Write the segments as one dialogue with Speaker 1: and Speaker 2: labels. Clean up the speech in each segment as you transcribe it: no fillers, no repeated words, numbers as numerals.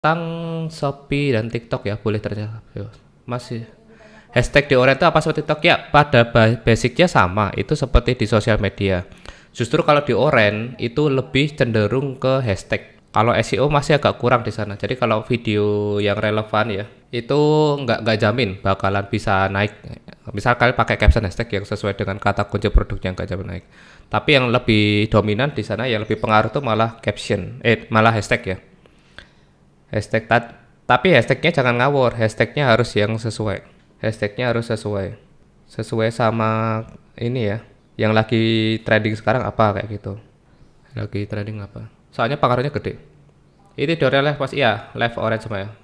Speaker 1: Tentang Shopee dan TikTok ya, boleh ternyata. Masih hashtag di Oren itu apa seperti TikTok ya? Pada basicnya sama, itu seperti di sosial media. Justru kalau di Oren itu lebih cenderung ke hashtag. Kalau SEO masih agak kurang di sana. Jadi kalau video yang relevan ya, itu nggak jamin bakalan bisa naik. Misal kalian pakai caption hashtag yang sesuai dengan kata kunci produknya nggak jamin naik. Tapi yang lebih dominan di sana, yang lebih pengaruh tuh malah caption, malah hashtag ya. Hashtag tapi hashtagnya jangan ngawur, hashtagnya harus yang sesuai. Hashtagnya harus sesuai. Sesuai sama ini ya, yang lagi trending sekarang apa kayak gitu. Lagi trending apa? Soalnya pengaruhnya gede. Ini dari live pas iya, live orange sama ya.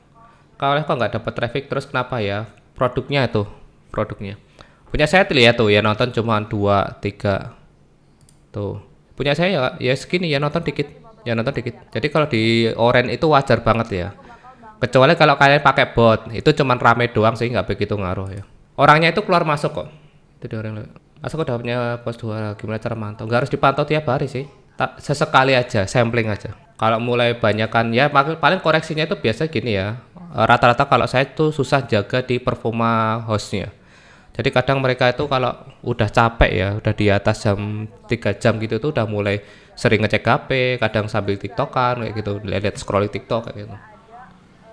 Speaker 1: Kalau live kok nggak dapat traffic terus kenapa ya? Produknya itu, produknya. Punya saya lihat tuh ya nonton cuma 2 3 tuh. Punya saya ya segini ya nonton dikit. Ya nonton dikit. Jadi kalau di orange itu wajar banget ya. Kecuali kalau kalian pakai bot, itu cuman rame doang sih, nggak begitu ngaruh ya. Orangnya itu keluar masuk kok. Itu di orang. Masuk udah punya pos 2, gimana cara mantau? Nggak harus dipantau tiap hari sih. Sesekali aja, sampling aja. Kalau mulai banyakan ya paling koreksinya itu biasa gini ya. Rata-rata kalau saya tuh susah jaga di performa hostnya. Jadi kadang mereka itu kalau udah capek ya, udah di atas jam 3 jam gitu tuh udah mulai sering ngecek HP, kadang sambil tiktokan kayak gitu, lihat scrolling tiktok kayak gitu.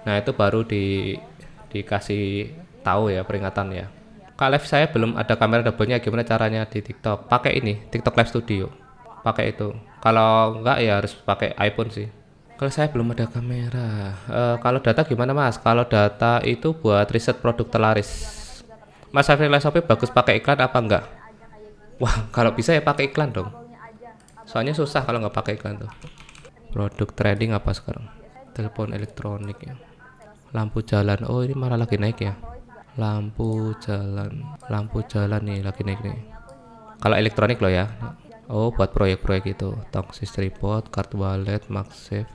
Speaker 1: Nah itu baru dikasih tahu ya peringatan ya. Kak live saya belum ada kamera double-nya, gimana caranya di TikTok? Pakai ini, TikTok Live Studio. Pakai itu. Kalau enggak ya harus pakai iPhone sih. Kalau saya belum ada kamera. Kalau data gimana Mas? Kalau data itu buat riset produk terlaris. Mas Afri Shopee bagus pakai iklan apa enggak? Wah, kalau bisa ya pakai iklan dong. Soalnya susah kalau nggak pakai iklan tuh. Produk trading apa sekarang? Telepon elektronik ya. Lampu jalan. Oh, ini malah lagi naik ya. Lampu jalan. Lampu jalan nih lagi naik nih. Kalau elektronik loh ya. Oh, buat proyek-proyek itu. Tongsis tripod, card wallet, MagSafe.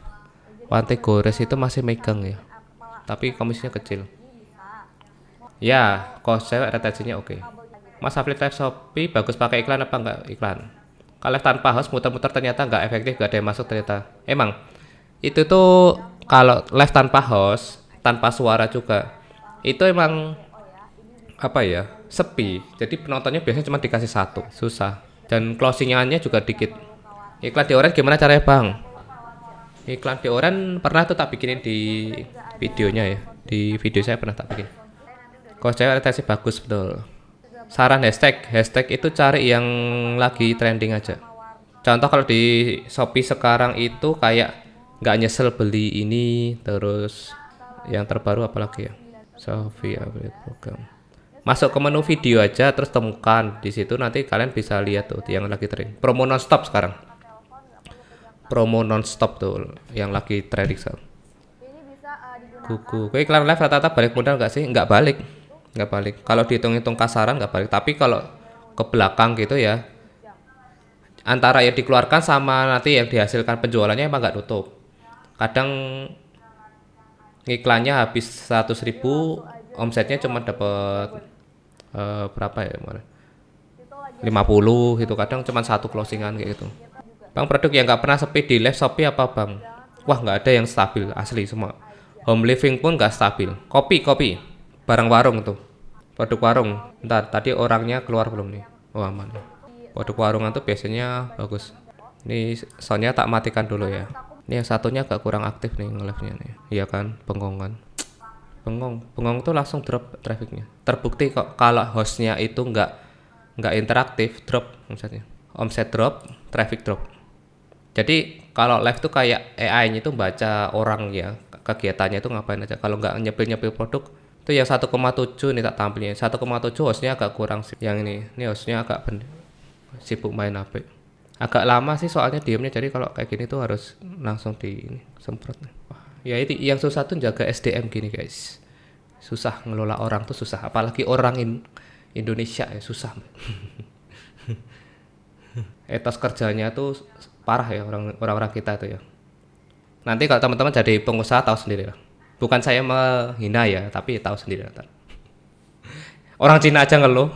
Speaker 1: Pantai Gores itu masih megang ya. Tapi komisinya kecil. Ya, cost cewek retensinya oke. Mas Aflit Live Shopee bagus pakai iklan apa enggak iklan? Kalau tanpa host muter-muter ternyata nggak efektif, nggak ada yang masuk ternyata. Emang itu tuh kalau live tanpa host, tanpa suara juga, itu emang apa ya sepi. Jadi penontonnya biasanya cuma dikasih satu, susah. Dan closingannya juga dikit. Iklan di Orange gimana caranya bang? Iklan di Orange pernah tuh tak bikinin di videonya ya. Di video saya pernah tak bikin. Kalau saya retensi bagus betul. Saran hashtag itu cari yang lagi trending aja. Contoh kalau di Shopee sekarang itu kayak nggak nyesel beli ini, terus yang terbaru apalagi ya, Shopee upgrade program. Masuk ke menu video aja terus temukan di situ, nanti kalian bisa lihat tuh yang lagi trending. Promo nonstop sekarang. Promo nonstop tuh yang lagi trending sekarang. Kuku. Iklan live rata-rata balik modal nggak sih? Nggak balik. Kalau dihitung-hitung kasaran nggak balik. Tapi kalau ke belakang gitu ya, antara yang dikeluarkan sama nanti yang dihasilkan penjualannya emang nggak nutup. Kadang iklannya habis 100.000, omsetnya cuma dapat berapa ya kemarin? 50 itu kadang cuma satu closingan kayak gitu. Bang, produk yang nggak pernah sepi di live Shopee apa bang? Wah, nggak ada yang stabil asli semua. Home living pun nggak stabil. Kopi, barang warung tuh. Produk warung. Ntar tadi orangnya keluar belum nih? Oh aman. Produk warungan tuh biasanya bagus. Ini soalnya tak matikan dulu ya. Ini yang satunya agak kurang aktif nih nge-live-nya nih. Iya kan, bengong. Bengong tuh langsung drop trafficnya. Terbukti kok kalau hostnya itu nggak interaktif, drop omsetnya. Omset drop, traffic drop. Jadi kalau live tuh kayak AI-nya itu baca orang ya, kegiatannya itu ngapain aja. Kalau nggak nyepil produk, itu yang 1,7 nih tak tampilnya. 1,7 hostnya agak kurang sih. Yang ini hostnya agak sibuk main HP. Agak lama sih soalnya diemnya, jadi kalau kayak gini tuh harus langsung semprot. Wah, ya itu yang susah tuh jaga SDM gini guys. Susah ngelola orang tuh susah, apalagi orang Indonesia ya susah. Etos kerjanya tuh parah ya orang-orang kita tuh ya. Nanti kalau teman-teman jadi pengusaha tahu sendiri lah. Bukan saya menghina ya, tapi tahu sendiri lah. Orang Cina aja ngeluh,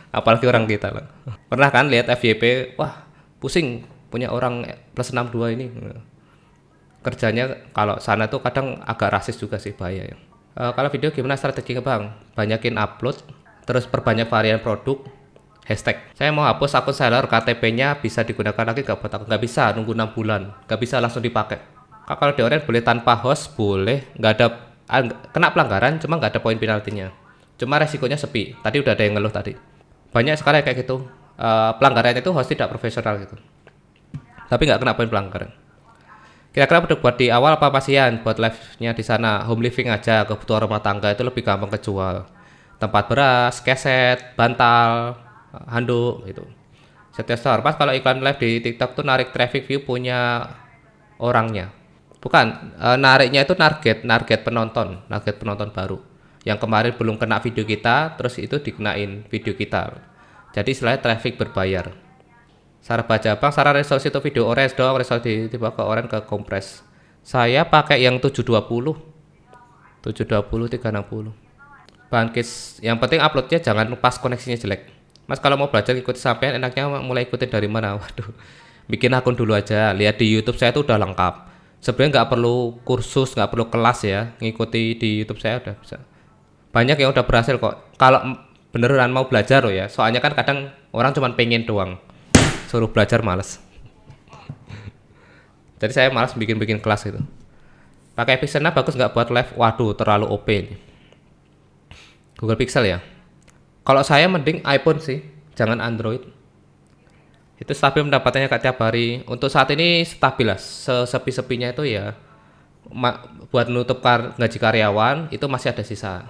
Speaker 1: apalagi orang kita lah. Pernah kan lihat FYP, wah pusing punya orang plus 62 ini. kerjanya kalau sana tuh kadang agak rasis juga sih, bahaya ya. Kalau video gimana strateginya bang? Banyakin upload, terus perbanyak varian produk, hashtag. Saya mau hapus akun seller, KTP-nya bisa digunakan lagi nggak buat aku? Nggak bisa, nunggu 6 bulan. Nggak bisa langsung dipakai. Kalau di Orange boleh tanpa host, boleh. Nggak ada, kena pelanggaran, cuma nggak ada poin penaltinya. Cuma resikonya sepi. Tadi udah ada yang ngeluh tadi. Banyak sekali kayak gitu. Pelanggarannya itu host tidak profesional gitu. Tapi nggak kena poin pelanggaran. Kira-kira udah buat di awal apa pasian buat live-nya di sana? Home living aja, kebutuhan rumah tangga itu lebih gampang kejual. Tempat beras, keset, bantal, handuk gitu. Setiap store. Pas kalau iklan live di TikTok tuh narik traffic view punya orangnya. Bukan, nariknya itu target penonton baru. Yang kemarin belum kena video kita, terus itu dikenain video kita. Jadi istilahnya traffic berbayar. Cara baca bang, saran resolusi itu video Orange dong, resolusi tiba ke Orange ke kompres. Saya pakai yang 720 360. Bangkis, yang penting uploadnya jangan pas koneksinya jelek. Mas kalau mau belajar ikuti sampean, enaknya mulai ikutin dari mana? Waduh, bikin akun dulu aja. Lihat di YouTube saya itu udah lengkap. Sebenarnya nggak perlu kursus, nggak perlu kelas ya. Ngikuti di YouTube saya udah bisa. Banyak yang udah berhasil kok. Kalau beneran mau belajar loh ya. Soalnya kan kadang orang cuma pengen doang. Suruh belajar males. Jadi saya malas bikin kelas gitu. Pakai Pixelnya bagus nggak buat live? Waduh, terlalu OP ini. Google Pixel ya. Kalau saya mending iPhone sih, jangan Android. Itu stabil pendapatannya kayak tiap hari. Untuk saat ini stabil lah. Sepi-sepinya itu ya buat menutup gaji karyawan itu masih ada sisa.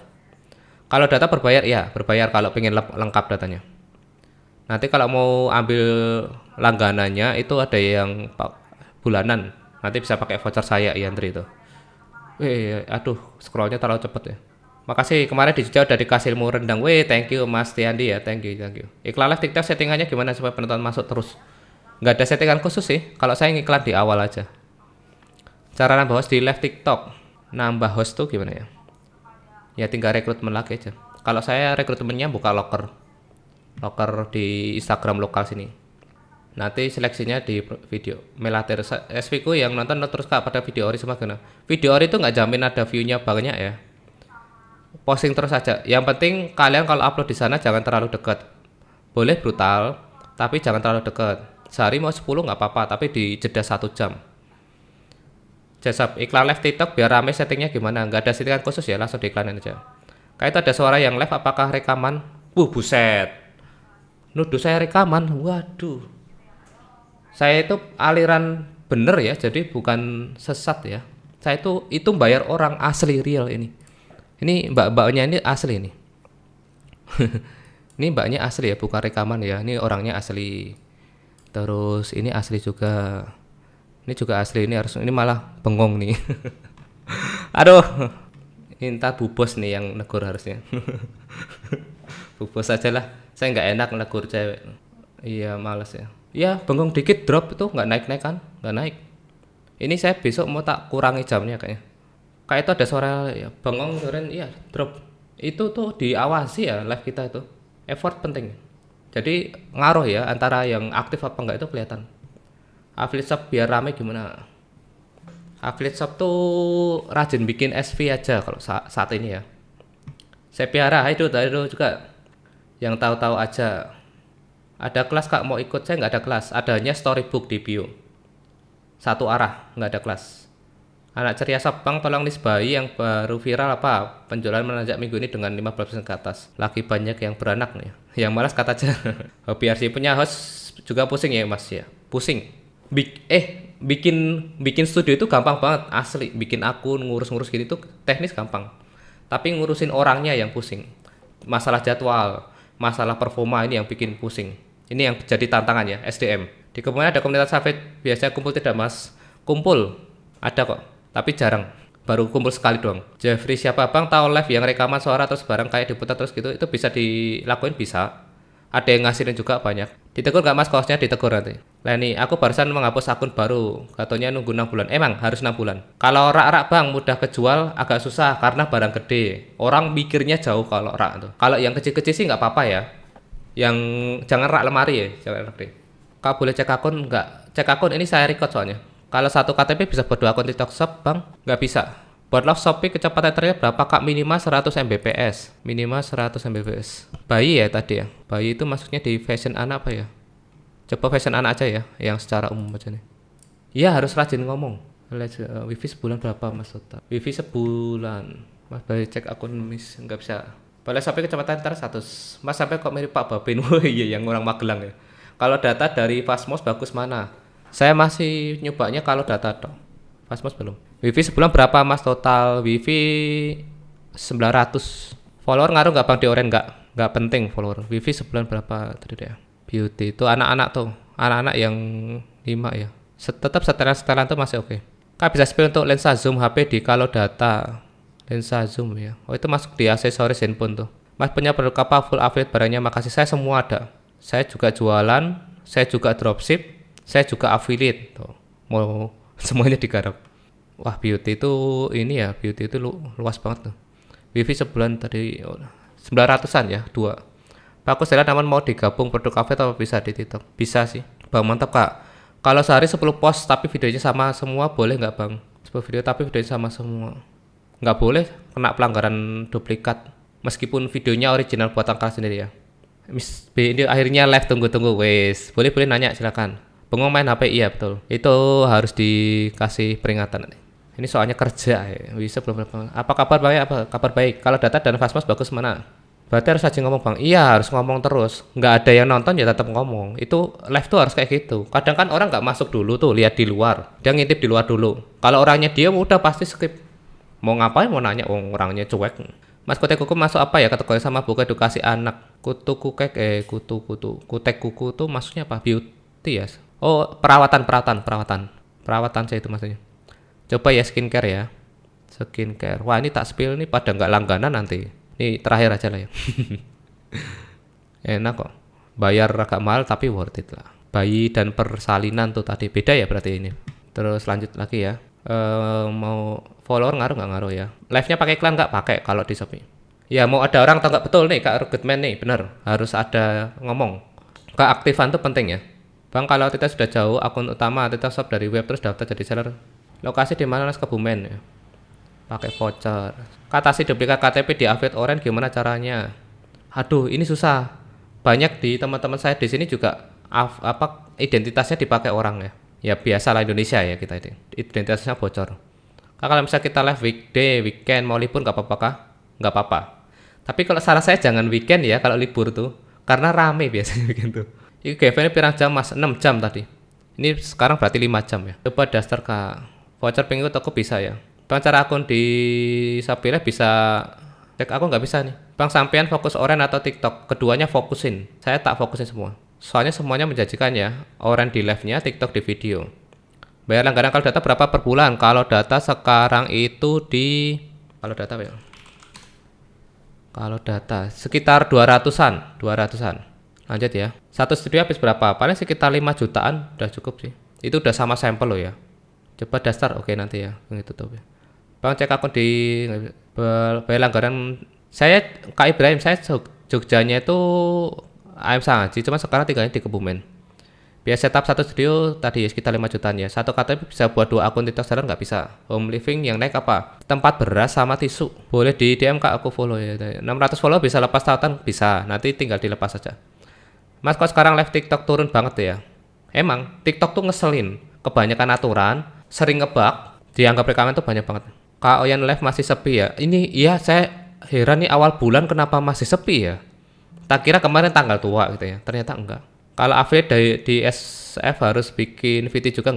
Speaker 1: Kalau data berbayar ya, berbayar kalau pengen lengkap datanya. Nanti kalau mau ambil langganannya itu ada yang bulanan. Nanti bisa pakai voucher saya Yandri itu. Aduh, scrollnya terlalu cepet ya. Makasih, kemarin di Jogja udah dikasih ilmu rendang. Thank you Mas Tiandi ya, thank you. Iklan live TikTok settingannya gimana supaya penonton masuk terus? Nggak ada settingan khusus sih. Kalau saya ngiklan di awal aja. Cara nambah host di live TikTok. Nambah host tuh gimana ya? Ya tinggal rekrutmen lagi aja. Kalau saya rekrutmennya buka loker di Instagram lokal sini. Nanti seleksinya di video Melater SV ku yang nonton terus kak pada video ori sama gimana? Video ori itu nggak jamin ada view-nya banyak ya. Posting terus aja. Yang penting kalian kalau upload di sana jangan terlalu dekat. Boleh brutal, tapi jangan terlalu dekat. Sehari mau 10 nggak apa-apa, tapi di jeda 1 jam. Jasa iklan live TikTok biar rame settingnya gimana? Nggak ada settingan khusus ya, langsung diiklanin aja. Kayak itu ada suara yang live, apakah rekaman? Buset. Nuduh saya rekaman, waduh. Saya itu aliran bener ya, jadi bukan sesat ya. Saya itu bayar orang asli real ini. Ini mbak-mbaknya ini asli nih. Ini mbaknya asli ya, bukan rekaman ya. Ini orangnya asli. Terus ini asli juga. Ini juga asli, ini malah bengong nih. Aduh. Minta Bu Bos nih yang negur harusnya. Bu Bos aja lah. Saya nggak enak negur cewek. Iya males ya. Ya bengong dikit drop itu nggak naik kan? Nggak naik. Ini saya besok mau tak kurangi jamnya kayaknya. Kayak itu ada suara ya bengong keren iya drop. Itu tuh diawasi ya live kita itu. Effort penting. Jadi ngaruh ya antara yang aktif apa enggak itu kelihatan. Affiliate shop biar rame gimana? Affiliate shop tuh rajin bikin SV aja kalau saat ini ya. Saya piara itu juga yang tahu-tahu aja. Ada kelas kak mau ikut, saya nggak ada kelas. Adanya storybook di bio. Satu arah, nggak ada kelas. Anak ceria Sabang tolong list bayi yang baru viral apa? Penjualan menanjak minggu ini dengan 15% ke atas. Lagi banyak yang beranak nih. Yang malas kata aja. Hobi RC punya host juga pusing ya mas ya. Pusing. Bikin studio itu gampang banget asli. Bikin akun ngurus-ngurus gitu tuh teknis gampang. Tapi ngurusin orangnya yang pusing. Masalah jadwal, masalah performa ini yang bikin pusing. Ini yang jadi tantangan ya SDM. Di kemudian ada komunitas Safed biasanya kumpul tidak mas? Kumpul ada kok. Tapi jarang, baru kumpul sekali doang. Jeffrey siapa bang tahu live yang rekaman suara terus barang kayak diputar terus gitu, itu bisa dilakuin bisa. Ada yang ngasilin juga banyak. Ditegur nggak mas kosnya? Ditegur nanti. Leni, aku barusan menghapus akun baru, katanya nunggu 6 bulan. Emang harus 6 bulan. Kalau rak bang mudah kejual agak susah karena barang gede. Orang mikirnya jauh kalau rak tuh. Kalau yang kecil-kecil sih nggak apa-apa ya. Yang jangan rak lemari ya, jangan rak gede. Kak boleh cek akun nggak? Cek akun ini saya record soalnya. Kalau satu KTP bisa buat 2 akun TikTok Shop, Bang? Nggak bisa. Buat love Shopee kecepatan internet berapa Kak? Minimal 100 Mbps. Minimal 100 Mbps. Bayi ya tadi ya. Bayi itu maksudnya di fashion anak apa ya? Coba fashion anak aja ya, yang secara umum aja nih. Iya harus rajin ngomong. Wifi sebulan berapa Mas total? Wifi sebulan. Mas boleh cek akun Miss, nggak bisa. Boleh sampai kecepatan internet 100. Mas sampai kok mirip Pak Babin. Wah iya yang orang Magelang ya. Kalau data dari Fastmos bagus mana? Saya masih nyobanya kalau data dong. Fastmos belum. Wifi sebulan berapa Mas total? Wifi 900. Follower ngaruh nggak Bang di Oren? Nggak penting follower. Wifi sebulan berapa tadi deh? Beauty itu anak-anak tuh. Anak-anak yang 5 ya. Tetap setelan-setelan tuh masih oke. Kak bisa spill untuk lensa zoom HP di kalau data. Lensa zoom ya. Oh itu masuk di aksesoris handphone tuh. Mas punya produk apa full affiliate barangnya? Makasih saya semua ada. Saya juga jualan, saya juga dropship, saya juga affiliate tuh. Mau semuanya digarap. Wah beauty itu ini ya, beauty itu luas banget tuh. Wifi sebulan tadi 900-an ya, 2. Pak aku jalan namun mau digabung produk kafe atau bisa di TikTok? Bisa sih. Bang mantap Kak. Kalau sehari 10 post tapi videonya sama semua boleh nggak Bang? 10 video tapi videonya sama semua. Nggak boleh, kena pelanggaran duplikat. Meskipun videonya original buatan kalian sendiri ya. Miss B ini akhirnya live tunggu-tunggu wes. Boleh nanya silakan. Bengong main HP iya betul. Itu harus dikasih peringatan. Ini soalnya kerja ya. Bisa belum. Apa kabar baik? Apa kabar baik? Kalau data dan Fastmas bagus mana? Berarti harus aja ngomong Bang. Iya harus ngomong terus. Nggak ada yang nonton ya tetap ngomong. Itu live tuh harus kayak gitu. Kadang kan orang nggak masuk dulu tuh lihat di luar. Dia ngintip di luar dulu. Kalau orangnya dia udah pasti skip. Mau ngapain mau nanya orangnya cuek. Mas kutek kuku masuk apa ya kategori sama buku edukasi anak. Kutek kuku tuh maksudnya apa? Beauty ya. Oh perawatan saya itu maksudnya. Coba ya skincare ya. Skincare. Wah ini tak spill nih pada nggak langganan nanti. Ini terakhir aja lah ya. Enak kok. Bayar agak mahal tapi worth it lah. Bayi dan persalinan tuh tadi beda ya berarti ini. Terus lanjut lagi ya. Mau follower ngaruh nggak ngaruh ya? Live-nya pakai iklan nggak pakai kalau di Shopee. Ya mau ada orang atau nggak betul nih Kak Ruggedman nih bener harus ada ngomong. Keaktifan tuh penting ya. Bang kalau kita sudah jauh akun utama kita shop dari web terus daftar jadi seller. Lokasi di mana Mas Kebumen ya? Pakai voucher. Katasi duplikat KTP di affiliate Orange gimana caranya? Aduh, ini susah. Banyak di teman-teman saya di sini juga identitasnya dipakai orang ya. Ya biasalah Indonesia ya kita itu. Identitasnya bocor. Kalau misalnya kita live weekday, weekend mau libur nggak apa-apa kah? Nggak apa-apa. Tapi kalau saran saya jangan weekend ya kalau libur tuh. Karena rame biasanya weekend tuh. Ini GV ini pirang jam Mas? 6 jam tadi. Ini sekarang berarti 5 jam ya. Coba daftar ke voucher pengikut toko bisa ya. Bang cara akun di Shopee bisa cek aku nggak bisa nih. Bang sampean fokus Oren atau TikTok? Keduanya fokusin. Saya tak fokusin semua. Soalnya semuanya menjanjikan ya. Oren di live-nya, TikTok di video. Bayar langganan kalau data berapa per bulan? Kalau data sekarang itu di kalau data sekitar 200-an. Lanjut ya. Satu studio habis berapa? Paling sekitar 5 jutaan udah cukup sih. Itu udah sama sampel loh ya. Coba daftar oke nanti ya. Itu tuh. Bang cek akun di bayar langganan. Saya Kak Ibrahim, saya Jogjanya itu AM Sangaji, cuma sekarang tinggalnya di Kebumen. Biar setup satu studio tadi ya sekitar 5 jutaan ya. Satu KTP bisa buat 2 akun TikTok seller nggak bisa. Home living yang naik apa? Tempat beras sama tisu. Boleh di DM Kak aku follow ya. 600 follow bisa lepas tautan bisa. Nanti tinggal dilepas saja. Mas kok sekarang live TikTok turun banget ya? Emang TikTok tuh ngeselin. Kebanyakan aturan, sering ngebug, dianggap rekaman tuh banyak banget. Kak Oyan live masih sepi ya? Ini iya saya heran nih awal bulan kenapa masih sepi ya? Tak kira kemarin tanggal tua gitu ya. Ternyata enggak. Kalau affiliate di SF harus bikin VT juga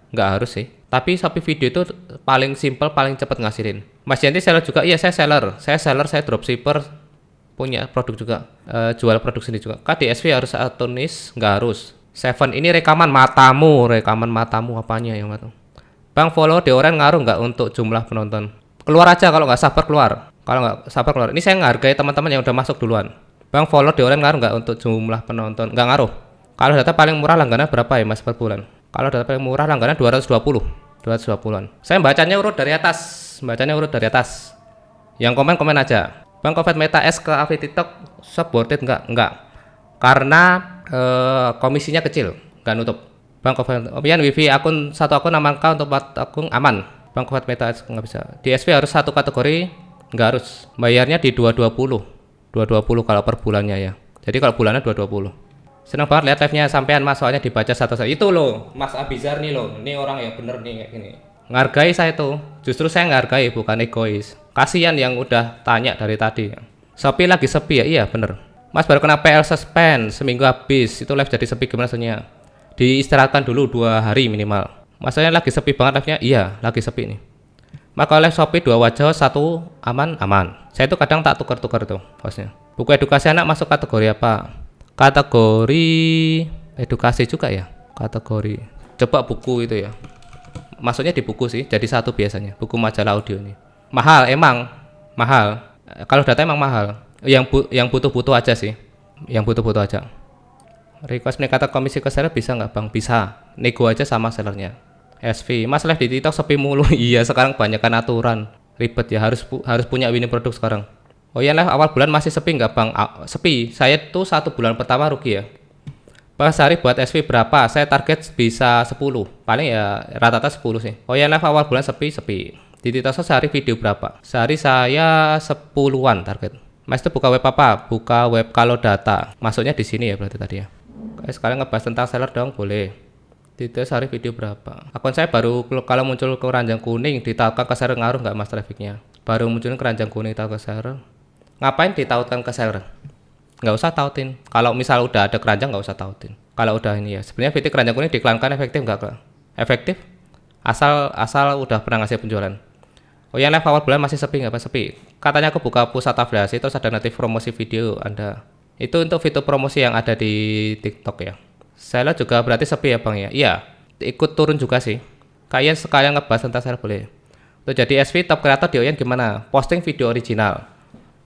Speaker 1: nggak harus sih. Tapi Shopee video itu paling simple, paling cepat ngasihin. Mas Yanti seller juga? Iya saya seller, saya dropshipper, punya produk juga, jual produk sendiri juga. KDSV harus atonis? Nggak harus. Seven ini rekaman matamu apanya yang matamu? Bang follow di Oren ngaruh nggak untuk jumlah penonton? Keluar aja kalau nggak sabar keluar. Kalau nggak sabar keluar. Ini saya ngehargai teman-teman yang udah masuk duluan. Bang follow di Oren ngaruh nggak untuk jumlah penonton? Nggak ngaruh. Kalau data paling murah langganan berapa ya Mas per bulan? Kalau data paling murah langganan 220-an. Saya bacanya urut dari atas. Yang komen aja. Bang Covid Meta S ke affiliate TikTok shop worth it nggak? Karena komisinya kecil, nggak nutup. Bang Covid, Pian wifi satu akun aman kah untuk 4 akun aman? Bang Covid Meta nggak bisa. Di SV harus satu kategori, nggak harus. Bayarnya di 220 kalau per bulannya ya. Jadi kalau bulannya 220. Senang banget lihat live-nya sampean Mas, soalnya dibaca satu-satu. Itu loh, Mas Abizar nih loh. Ini orang yang bener nih kayak gini. Ngargai saya tuh. Justru saya ngargai bukan egois. Kasihan yang udah tanya dari tadi. Shopee lagi sepi ya? Iya bener. Mas baru kena PL suspend seminggu habis. Itu live jadi sepi gimana rasanya? Diistirahatkan dulu 2 hari minimal. Masanya lagi sepi banget live-nya? Iya, lagi sepi nih. Maka live Shopee 2 wajah, 1 aman. Saya itu kadang tak tuker-tuker tuh hostnya. Buku edukasi anak masuk kategori apa? Kategori edukasi juga ya? Kategori. Coba buku itu ya. Maksudnya di buku sih, jadi satu biasanya. Buku majalah audio nih. Mahal, emang mahal. Kalau data emang mahal. Yang butuh-butuh aja sih. Yang butuh-butuh aja. Request peningkatan komisi ke seller bisa nggak Bang? Bisa. Nego aja sama sellernya. SV. Mas live di TikTok sepi mulu. Iya, sekarang kebanyakan aturan. Ribet ya, harus punya winning produk sekarang. Oh iya, live awal bulan masih sepi nggak Bang? Sepi. Saya tuh 1 bulan pertama rugi ya. Bang sehari buat SV berapa? Saya target bisa 10. Paling ya rata-rata 10 sih. Oh iya, live awal bulan sepi. Di TikTok sehari video berapa? Sehari saya 10-an target. Mas itu buka web apa? Buka web kalau data. Masuknya di sini ya berarti tadi ya. Sekalian ngebahas tentang seller dong, boleh. Tidak sehari video berapa? Akun saya baru kalau muncul ke keranjang kuning ditautkan ke seller, ngaruh nggak Mas trafficnya? Baru muncul keranjang kuning tahu ke seller. Ngapain ditautkan ke seller? Nggak usah tautin. Kalau misal udah ada keranjang nggak usah tautin. Kalau udah ini ya, sebenarnya fitur keranjang kuning diiklankan efektif nggak Kak? Efektif? Asal udah pernah ngasih penjualan. Oh ya, live awal bulan masih sepi nggak Pak? Sepi. Katanya aku buka pusat afiliasi terus ada notif promosi video Anda. Itu untuk fitur promosi yang ada di TikTok ya. Seller juga berarti sepi ya Bang ya? Iya, ikut turun juga sih. Kalian sekalian ngebahas tentang seller boleh. Untuk jadi SV top creator di Oyen gimana? Posting video original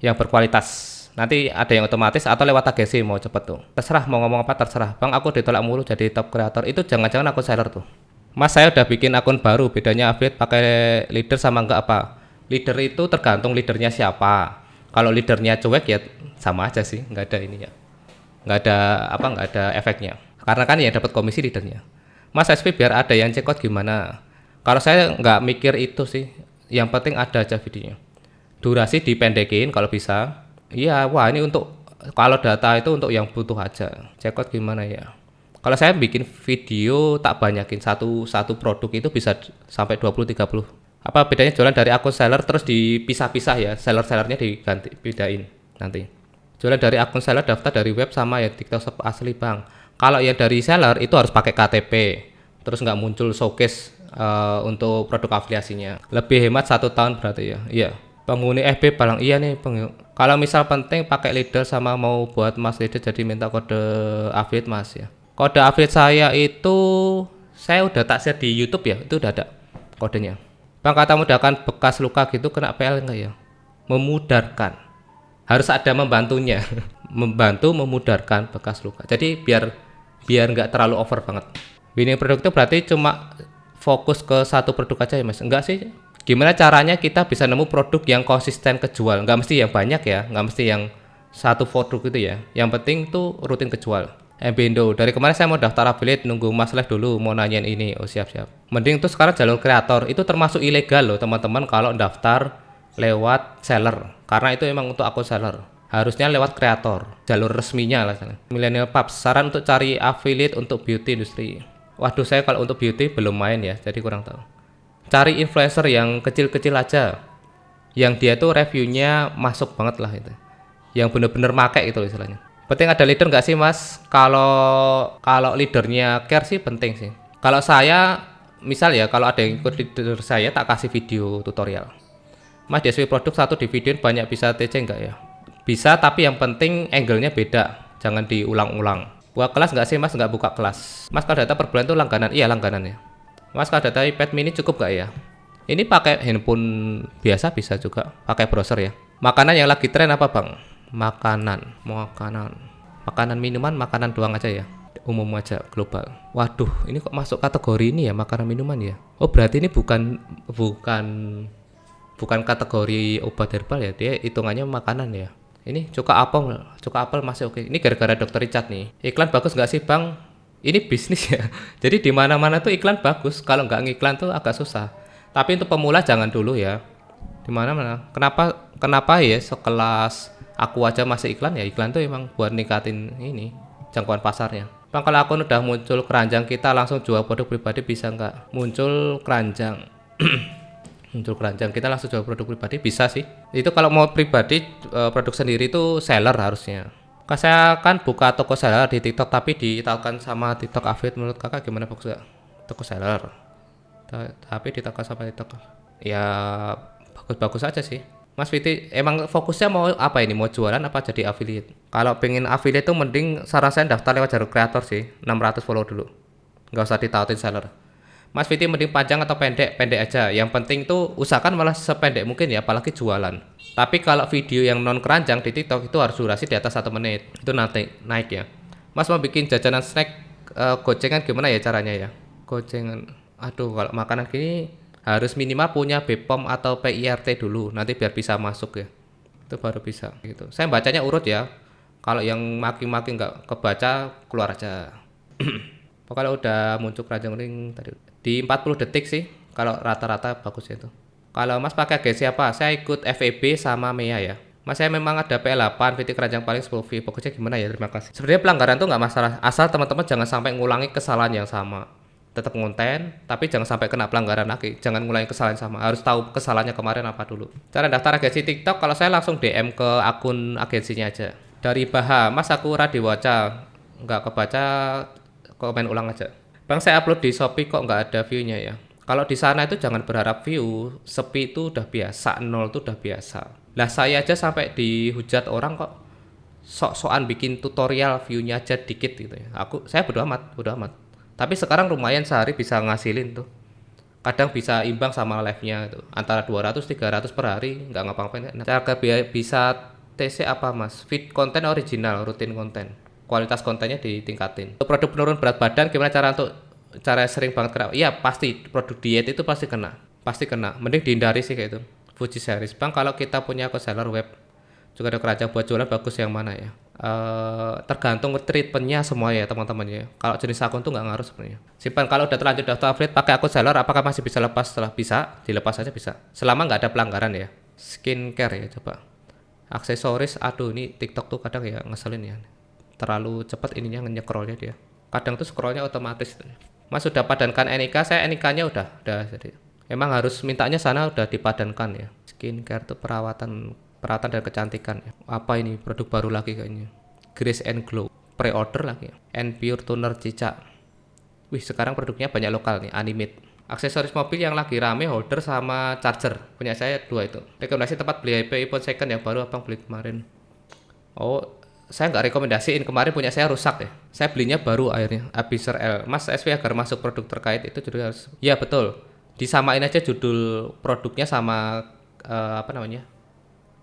Speaker 1: yang berkualitas. Nanti ada yang otomatis atau lewat agensi mau cepet tuh. Terserah mau ngomong apa terserah. Bang aku ditolak mulu jadi top creator. Itu jangan-jangan akun seller tuh. Mas saya udah bikin akun baru. Bedanya affiliate pakai leader sama enggak apa? Leader itu tergantung leadernya siapa. Kalau leadernya cuek ya sama aja sih, nggak ada ini ya, nggak ada efeknya. Karena kan yang dapat komisi leadernya. Mas SP biar ada yang cekot gimana? Kalau saya nggak mikir itu sih, yang penting ada aja videonya. Durasi dipendekin kalau bisa. Iya, wah ini untuk kalau data itu untuk yang butuh aja. Cekot gimana ya? Kalau saya bikin video tak banyakin satu produk itu bisa sampai 20-30. Apa bedanya jualan dari akun seller terus dipisah-pisah ya, sellernya diganti bedain nanti. Jualan dari akun seller daftar dari web sama ya TikTok Shop asli Bang. Kalau yang dari seller itu harus pakai KTP, terus nggak muncul showcase untuk produk afiliasinya. Lebih hemat 1 tahun berarti ya. Iya. Penghuni FB paling iya nih Bang. Kalau misal penting pakai leader sama mau buat Mas leader jadi minta kode affiliate Mas ya. Kode affiliate saya itu saya udah tak share di YouTube ya, itu udah ada kodenya. Bang kata mudahkan bekas luka gitu kena PL enggak ya? Memudarkan. Harus ada membantunya. Membantu memudarkan bekas luka. Jadi biar nggak terlalu over banget. Winning produk itu berarti cuma fokus ke satu produk aja ya Mas? Enggak sih. Gimana caranya kita bisa nemu produk yang konsisten kejual? Nggak mesti yang banyak ya, nggak mesti yang satu produk itu ya. Yang penting tuh rutin kejual. Bindo, dari kemarin saya mau daftar affiliate, nunggu Mas live dulu, mau nanyain ini. Oh siap. Mending tuh sekarang jalur kreator, itu termasuk ilegal loh teman-teman kalau daftar lewat seller. Karena itu emang untuk akun seller. Harusnya lewat kreator, jalur resminya lah. Millennial Pubs, saran untuk cari affiliate untuk beauty industri. Waduh, saya kalau untuk beauty belum main ya, jadi kurang tahu. Cari influencer yang kecil-kecil aja, yang dia tuh reviewnya masuk banget lah itu, yang bener-bener make itu istilahnya. Penting ada leader nggak sih Mas? Kalau leadernya care sih penting sih. Kalau saya misal ya kalau ada yang ikut leader saya tak kasih video tutorial. Mas di SV produk satu di videoin banyak bisa TC nggak ya? Bisa tapi yang penting angle-nya beda. Jangan diulang-ulang. Buka kelas nggak sih Mas? Nggak buka kelas. Mas kalau data per bulan itu langganan? Iya langganan ya. Mas kalau data iPad mini cukup nggak ya? Ini pakai handphone biasa bisa juga. Pakai browser ya. Makanan yang lagi tren apa Bang? Makanan minuman, makanan doang aja ya, umum aja, global. Waduh, ini kok masuk kategori ini ya, makanan minuman ya. Oh berarti ini bukan kategori obat herbal ya, dia hitungannya makanan ya. Ini cuka apel masih oke. Ini gara-gara dokter Richard nih. Iklan bagus nggak sih Bang? ini bisnis ya. Jadi di mana-mana tuh iklan bagus, kalau nggak ngiklan tuh agak susah. Tapi untuk pemula jangan dulu ya. Di mana-mana. Kenapa ya sekelas aku aja masih iklan ya, iklan tuh emang buat ningkatin ini jangkauan pasarnya. Bang, kalau akun udah muncul keranjang kita langsung jual produk pribadi bisa nggak? Muncul keranjang muncul keranjang kita langsung jual produk pribadi bisa sih. Itu kalau mau pribadi produk sendiri itu seller harusnya. Saya kan buka toko seller di TikTok tapi ditawarkan sama TikTok affiliate, menurut kakak gimana bagus gak? Toko seller tapi ditawarkan sama TikTok ya bagus-bagus aja sih. Mas Fiti emang fokusnya mau apa ini, mau jualan apa jadi affiliate? Kalau pengen affiliate tuh mending saran saya daftar lewat jalur kreator sih, 600 follow dulu, nggak usah ditautin seller. Mas Fiti mending panjang atau pendek? Pendek aja. Yang penting tuh usahakan malah sependek mungkin ya, apalagi jualan. Tapi kalau video yang non keranjang di TikTok itu harus durasi di atas 1 menit. Itu nanti naik ya. Mas mau bikin jajanan snack gocengan gimana ya caranya ya? Gocengan. Aduh, kalau makanan gini harus minimal punya BPOM atau PIRT dulu. Nanti biar bisa masuk ya. Itu baru bisa gitu. Saya bacanya urut ya. Kalau yang makin-makin nggak kebaca keluar aja. Pokoknya udah muncul keranjang ring tadi di 40 detik sih kalau rata-rata bagus itu. Kalau Mas pakai agensi apa? Saya ikut FEB sama MEA ya. Mas saya memang ada PL8 VT keranjang paling 10 V. Pokoknya gimana ya, terima kasih. Sebenarnya pelanggaran tuh nggak masalah, asal teman-teman jangan sampai ngulangi kesalahan yang sama. Tetap ngonten, tapi jangan sampai kena pelanggaran lagi. Jangan ngulangi kesalahan sama. Harus tahu kesalahannya kemarin apa dulu. Cara daftar agensi TikTok, kalau saya langsung DM ke akun agensinya aja. Dari Baha, Mas aku Radiwaca, nggak kebaca, komen ulang aja. Bang, saya upload di Shopee kok nggak ada view-nya ya. Kalau di sana itu jangan berharap view, sepi itu udah biasa, nol itu udah biasa. Lah saya aja sampai dihujat orang kok sok-sokan bikin tutorial view-nya aja dikit gitu ya. Saya bodo amat, bodo amat. Tapi sekarang lumayan sehari bisa ngasilin tuh. Kadang bisa imbang sama live-nya itu. Antara 200 300 per hari, nggak ngapa-ngapain. Cara bisa TC apa Mas? Feed konten original, rutin konten. Kualitas kontennya ditingkatin. Untuk produk penurun berat badan gimana cara sering banget kena? Iya pasti produk diet itu pasti kena. Mending dihindari sih kayak itu. Fuji series Bang, kalau kita punya co-seller web juga ada keranjang buat jualan, bagus yang mana ya? Tergantung treatmentnya semua ya teman-teman ya. Kalau jenis akun tuh nggak ngaruh sebenarnya. Simpan, kalau udah terlanjur daftar affiliate pakai akun seller, apakah masih bisa lepas? Setelah bisa dilepas aja bisa, selama nggak ada pelanggaran ya. Skincare ya coba. Aksesoris, aduh ini TikTok tuh kadang ya ngeselin ya, terlalu cepat ininya nge-scrollnya dia. Kadang tuh scrollnya otomatis. Mas sudah padankan NIK, saya NIK-nya udah jadi. Emang harus mintanya sana udah dipadankan ya. Skincare tuh perawatan dan kecantikan ya. Apa ini produk baru lagi kayaknya. Grace and Glow, pre-order lagi ya. And Pure Toner Cicak. Wih, sekarang produknya banyak lokal nih, Animate. Aksesoris mobil yang lagi rame, holder sama charger. Punya saya 2 itu. Rekomendasi tempat beli iPhone second yang baru abang beli kemarin. Oh, saya nggak rekomendasiin, kemarin punya saya rusak ya. Saya belinya baru akhirnya, Abiser L. Mas SV agar masuk produk terkait itu judulnya harus. Ya betul. Disamain aja judul produknya sama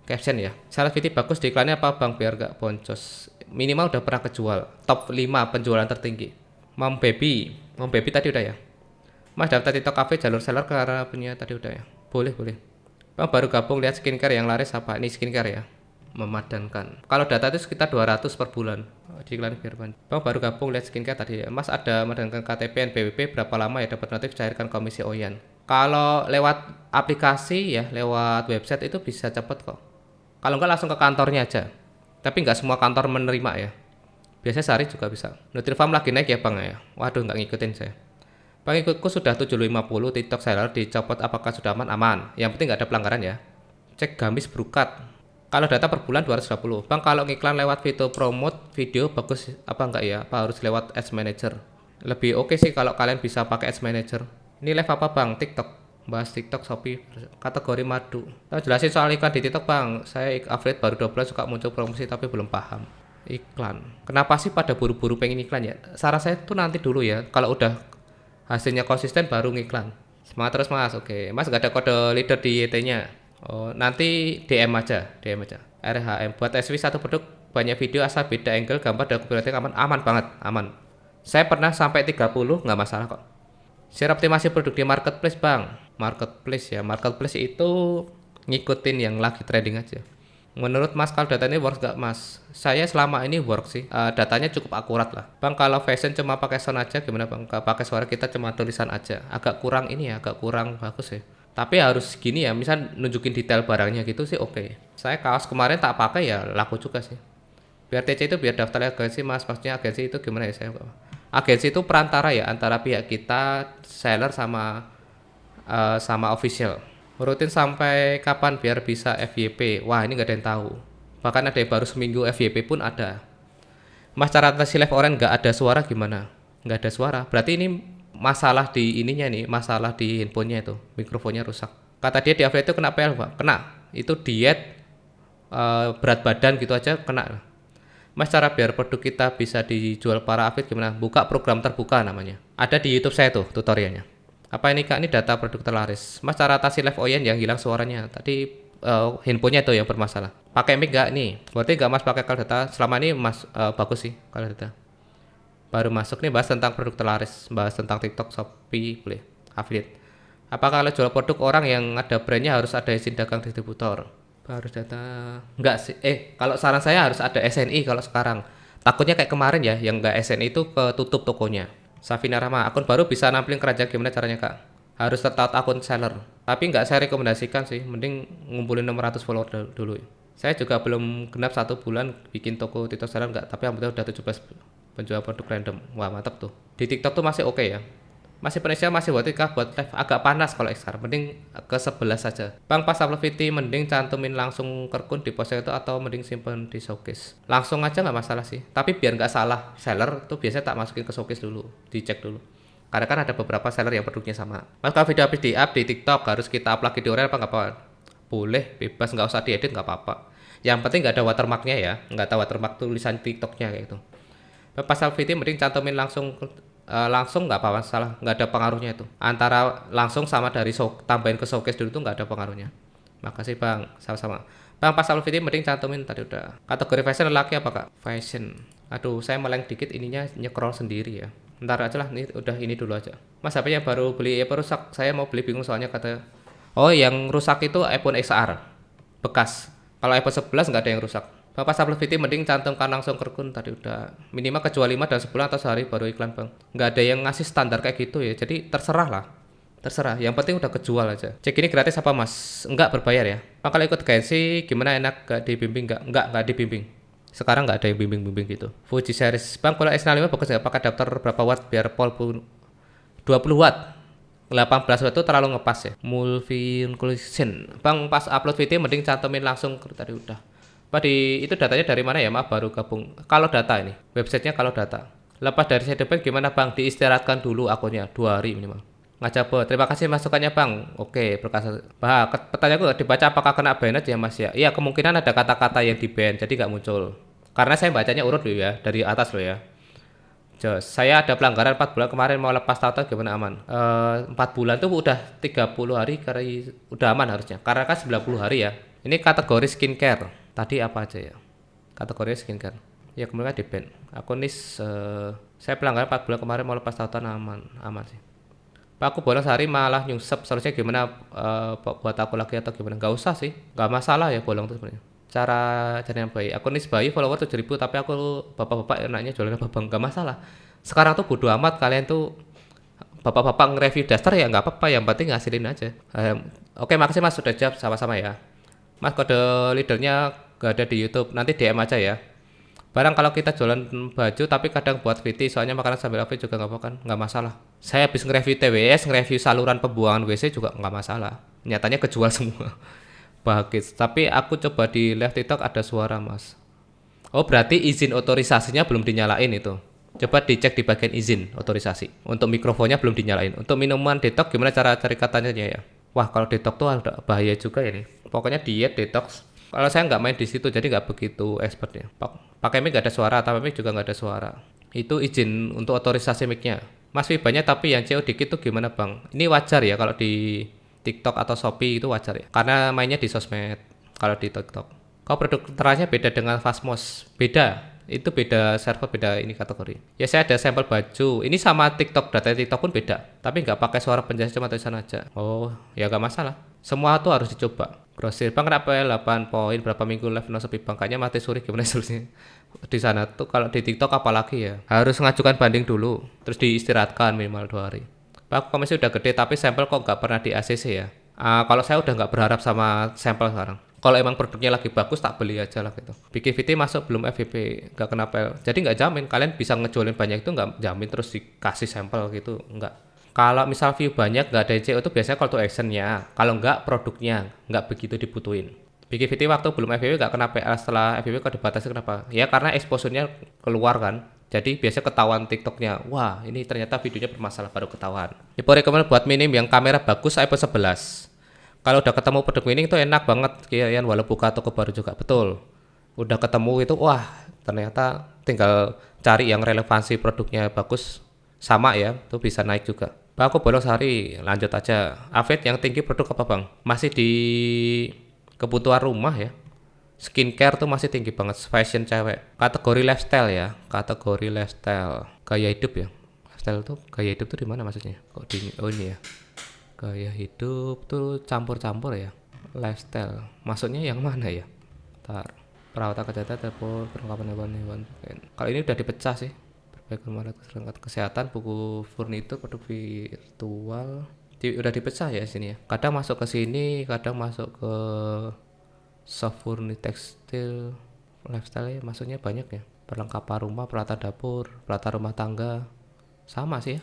Speaker 1: caption ya. Salah Fiti bagus di iklannya apa Bang biar gak boncos. Minimal udah pernah kejual. Top 5 penjualan tertinggi. Mom Baby tadi udah ya. Mas daftar TikTok Cafe jalur seller karena punya tadi udah ya. Boleh. Bang baru gabung lihat skincare yang laris apa? Ini skincare ya. Memadankan. Kalau data itu sekitar 200 per bulan. Di iklan Firman. Bang baru gabung lihat skincare tadi ya. Mas ada memadankan KTP NPWP berapa lama ya dapat notif cairkan komisi Oyan? Kalau lewat aplikasi ya, lewat website itu bisa cepet kok. Kalau enggak langsung ke kantornya aja. Tapi nggak semua kantor menerima ya. Biasanya sehari juga bisa. Nutrifarm lagi naik ya Bang ya. Waduh nggak ngikutin saya. Bang ikutku sudah 750 TikTok seller dicopot, apakah sudah aman? Aman. Yang penting nggak ada pelanggaran ya. Cek gamis berukat. Kalau data per bulan 220. Bang kalau ngiklan lewat video promote video bagus apa enggak ya? Apa harus lewat Ads Manager? Lebih oke sih kalau kalian bisa pakai Ads Manager. Ini live apa Bang? TikTok. Bahas TikTok Shopee kategori madu. Jelasin soal iklan di TikTok Bang. Saya affiliate baru 2 bulan suka muncul promosi tapi belum paham. Iklan. Kenapa sih pada buru-buru pengen iklan ya? Saran saya tuh nanti dulu ya. Kalau udah hasilnya konsisten baru ngiklan. Semangat terus Mas. Oke. Mas gak ada kode leader di YT-nya. Oh, nanti DM aja. RHM buat SW satu produk banyak video asal beda angle gambar dan copywriting aman banget, aman. Saya pernah sampai 30 nggak masalah kok. Share optimasi produk di marketplace Bang. Marketplace itu ngikutin yang lagi trending aja. Menurut Mas kalau data ini works nggak Mas? Saya selama ini work sih. Datanya cukup akurat lah. Bang kalau fashion cuma pakai sound aja gimana Bang? Kalau pakai suara kita cuma tulisan aja. Agak kurang ini ya, agak kurang bagus ya. Tapi harus gini ya, misal nunjukin detail barangnya gitu sih oke. Saya kaos kemarin tak pakai ya laku juga sih. Biar TC itu biar daftar agensi Mas, maksudnya agensi itu gimana ya saya? Agensi itu perantara ya antara pihak kita, seller sama official. Rutin sampai kapan biar bisa FYP? Wah ini nggak ada yang tahu. Bahkan ada yang baru seminggu FYP pun ada. Mas cara tes live orang nggak ada suara gimana? Nggak ada suara. Berarti ini masalah di ininya nih, masalah di handphonenya itu, mikrofonnya rusak. Kata dia di affiliate itu kena PL Pak. Kena. Itu diet, berat badan gitu aja kena. Mas cara biar produk kita bisa dijual para affiliate gimana? Buka program terbuka namanya. Ada di YouTube saya tuh tutorialnya. Apa ini Kak? Ini data produk terlaris. Mas cara atasi live Oyen yang hilang suaranya. Tadi handphonenya itu yang bermasalah. Pakai mic nggak nih? Berarti nggak Mas pakai kalau data. Selama ini Mas bagus sih kalau data. Baru masuk nih bahas tentang produk terlaris, bahas tentang TikTok, Shopee, boleh affiliate. Apakah kalau jual produk orang yang ada brandnya harus ada izin dagang distributor? Harus data enggak sih. Kalau saran saya harus ada SNI kalau sekarang. Takutnya kayak kemarin ya, yang enggak SNI itu ketutup tokonya. Safina Rahma, akun baru bisa nampilin keranjang gimana caranya Kak? Harus tertaut akun seller. Tapi enggak saya rekomendasikan sih, mending ngumpulin 600 follower dulu. Saya juga belum genap 1 bulan bikin toko TikTok seller enggak, tapi alhamdulillah udah 17 penjual produk random. Wah mantap tuh. Di TikTok tuh masih oke ya. Masih Indonesia masih buat live agak panas kalau XR, mending ke 11 saja. Bang pas upload VT mending cantumin langsung kerkun di post itu atau mending simpen di showcase. Langsung aja nggak masalah sih. Tapi biar nggak salah seller tuh biasanya tak masukin ke showcase dulu, dicek dulu. Karena kan ada beberapa seller yang produknya sama. Mas kalau video habis di up di TikTok harus kita up lagi di Orel apa nggak apa? Boleh, bebas nggak usah diedit nggak apa-apa. Yang penting nggak ada watermarknya ya, nggak ada watermark tulisan TikToknya kayak gitu. Pasal VT mending cantumin langsung nggak apa-apa salah, nggak ada pengaruhnya itu. Antara langsung sama dari tambahin ke showcase dulu tuh nggak ada pengaruhnya. Makasih Bang, sama-sama. Bang pasal VT mending cantumin tadi udah. Kategori fashion laki apa Kak? Fashion. Aduh, saya meleng dikit ininya nyekrol sendiri ya. Ntar aja lah, ini dulu aja. Mas HP-nya baru beli ya rusak. Saya mau beli bingung soalnya kata. Oh, yang rusak itu iPhone XR bekas. Kalau iPhone 11 nggak ada yang rusak. Bapak Sublet VT mending cantumkan langsung kerkun tadi udah. Minimal kejual 5 dan sebulan atau sehari baru iklan Bang. Nggak ada yang ngasih standar kayak gitu ya. Jadi terserah lah. Terserah. Yang penting udah kejual aja. Cek ini gratis apa Mas? Enggak berbayar ya. Bang kalau ikut Gensi gimana enak gak dibimbing nggak? Enggak dibimbing. Sekarang nggak ada yang bimbing-bimbing gitu. Fuji series. Bang kalau S65 bagus nggak? Pakai adapter berapa watt biar pol 20 watt. 18 watt itu terlalu ngepas ya. Multi-inclusion. Bang pas upload VT mending cantumin langsung tadi udah. Pak itu datanya dari mana ya? Maaf baru gabung. Kalau data ini, websitenya kalau data. Lepas dari CDP gimana Bang? Diistirahatkan dulu akunnya 2 hari minimal. Ngajak terima kasih masukannya Bang. Oke, berkas. Bah, pertanyaanku dibaca apakah kena banned ya Mas ya? Iya kemungkinan ada kata-kata yang di ban jadi nggak muncul. Karena saya bacanya urut loh ya, dari atas loh ya. Saya ada pelanggaran 4 bulan kemarin mau lepas tautan gimana aman? 4 bulan tuh udah 30 hari kali udah aman harusnya. Karena kan 90 hari ya. Ini kategori skincare. Tadi apa aja ya? Kategori skincare. Ya kemudian di ban. Aku saya pelanggaran 4 bulan kemarin mau lepas tautan aman sih. Pak aku bolong sehari malah nyungsep seharusnya gimana buat aku lagi atau gimana? Gak usah sih, gak masalah ya bolong tuh sebenarnya. Cara yang baik. Aku bayi follower 7.000 tapi aku bapak-bapak enaknya jualan apa Bang? Gak masalah. Sekarang tuh bodo amat kalian tuh bapak-bapak nge-review daster ya nggak apa-apa, yang penting ngasilin aja. Oke, makasih Mas sudah jawab sama-sama ya. Mas kode leadernya gak ada di YouTube, nanti DM aja ya. Barang kalau kita jualan baju tapi kadang buat VT soalnya makanan sambil live juga nggak apa kan, nggak masalah. Saya habis nge-review TWS, nge-review saluran pembuangan WC juga nggak masalah. Nyatanya kejual semua. Bagus. Tapi aku coba di live TikTok ada suara Mas. Oh berarti izin otorisasinya belum dinyalain itu. Coba dicek di bagian izin otorisasi. Untuk mikrofonnya belum dinyalain. Untuk minuman detox gimana cara cari katanya ya? Wah kalau detox tuh ada bahaya juga ya nih. Pokoknya diet detox. Kalau saya nggak main di situ jadi nggak begitu expert ya. Pakai mic nggak ada suara, tapi mic juga nggak ada suara. Itu izin untuk otorisasi mic-nya. Mas banyak tapi yang CO dikit tuh gimana Bang? Ini wajar ya kalau di TikTok atau Shopee itu wajar ya. Karena mainnya di sosmed. Kalau di TikTok. Kalau produk terasnya beda dengan Fastmos. Beda. Itu beda server, beda ini kategori. Ya saya ada sampel baju. Ini sama TikTok, data TikTok pun beda. Tapi nggak pakai suara penjelasan cuma tulisan aja. Oh, ya nggak masalah. Semua tuh harus dicoba. Grosir bang kenapa ya 8 poin berapa minggu live no sepi bang, kayaknya mati suri, gimana solusinya di sana tuh? Kalau di TikTok apalagi ya harus ngajukan banding dulu terus diistirahatkan minimal 2 hari. Pak komisi udah gede tapi sampel kok nggak pernah di ACC ya. Kalau saya udah nggak berharap sama sampel sekarang. Kalau emang produknya lagi bagus tak beli aja lah gitu. Bikin VT masuk belum FVP nggak kenapa. Jadi nggak jamin kalian bisa ngejualin banyak, itu nggak jamin terus dikasih sampel gitu, nggak. Kalau misal view banyak nggak ada ECO itu biasanya call to actionnya. Kalau nggak produknya nggak begitu dibutuhin. Bikin VT waktu belum FVP nggak kena PL, setelah FVP kok dibatasi kenapa? Ya karena exposure-nya keluar kan. Jadi biasanya ketahuan TikToknya. Wah ini ternyata videonya bermasalah baru ketahuan. Ipo rekomend buat minim yang kamera bagus iPhone 11. Kalau udah ketemu produk mining itu enak banget. Kayaknya walau buka toko baru juga betul. Udah ketemu itu wah ternyata tinggal cari yang relevansi produknya bagus sama ya, tuh bisa naik juga. Bang, aku bolong sehari, lanjut aja. Afet yang tinggi produk apa bang? Masih di kebutuhan rumah ya. Skincare tuh masih tinggi banget, fashion cewek. Kategori lifestyle ya, kategori lifestyle. Gaya hidup ya. Lifestyle tuh, gaya hidup tuh di mana maksudnya? Kok di, oh ini ya. Gaya hidup tuh campur-campur ya. Lifestyle, maksudnya yang mana ya? Ntar, perawatan kesehatan, telepon, perlengkapan hewan-hewan. Kalau ini udah dipecah sih. Perangkat kesehatan, buku furnitur, produk virtual udah dipecah ya sini ya. Kadang masuk ke sini, kadang masuk ke soft furniture, tekstil, lifestyle ya, maksudnya banyak ya. Perlengkapan rumah, peralatan dapur, peralatan rumah tangga, sama sih ya.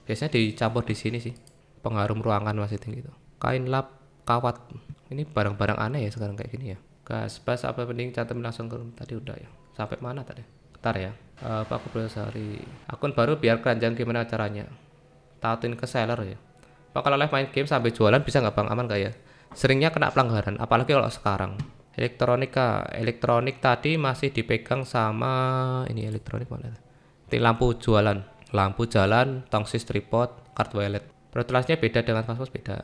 Speaker 1: Biasanya dicampur di sini sih. Pengharum ruangan masih tinggi tuh. Kain lap, kawat. Ini barang-barang aneh ya sekarang kayak gini ya. Gas, bas, apa penting cantum langsung ke tadi udah ya. Sampai mana tadi? Bentar ya. Pak aku boleh sehari. Akun baru biar keranjang gimana caranya? Tautin ke seller ya. Pak kalau live main game sampai jualan bisa nggak bang? Aman nggak ya? Seringnya kena pelanggaran, apalagi kalau sekarang. Elektronik tadi masih dipegang sama ini elektronik mana? Lampu jualan, lampu jalan, tongsis tripod, card wallet. Pertulasnya beda dengan Fastpass beda.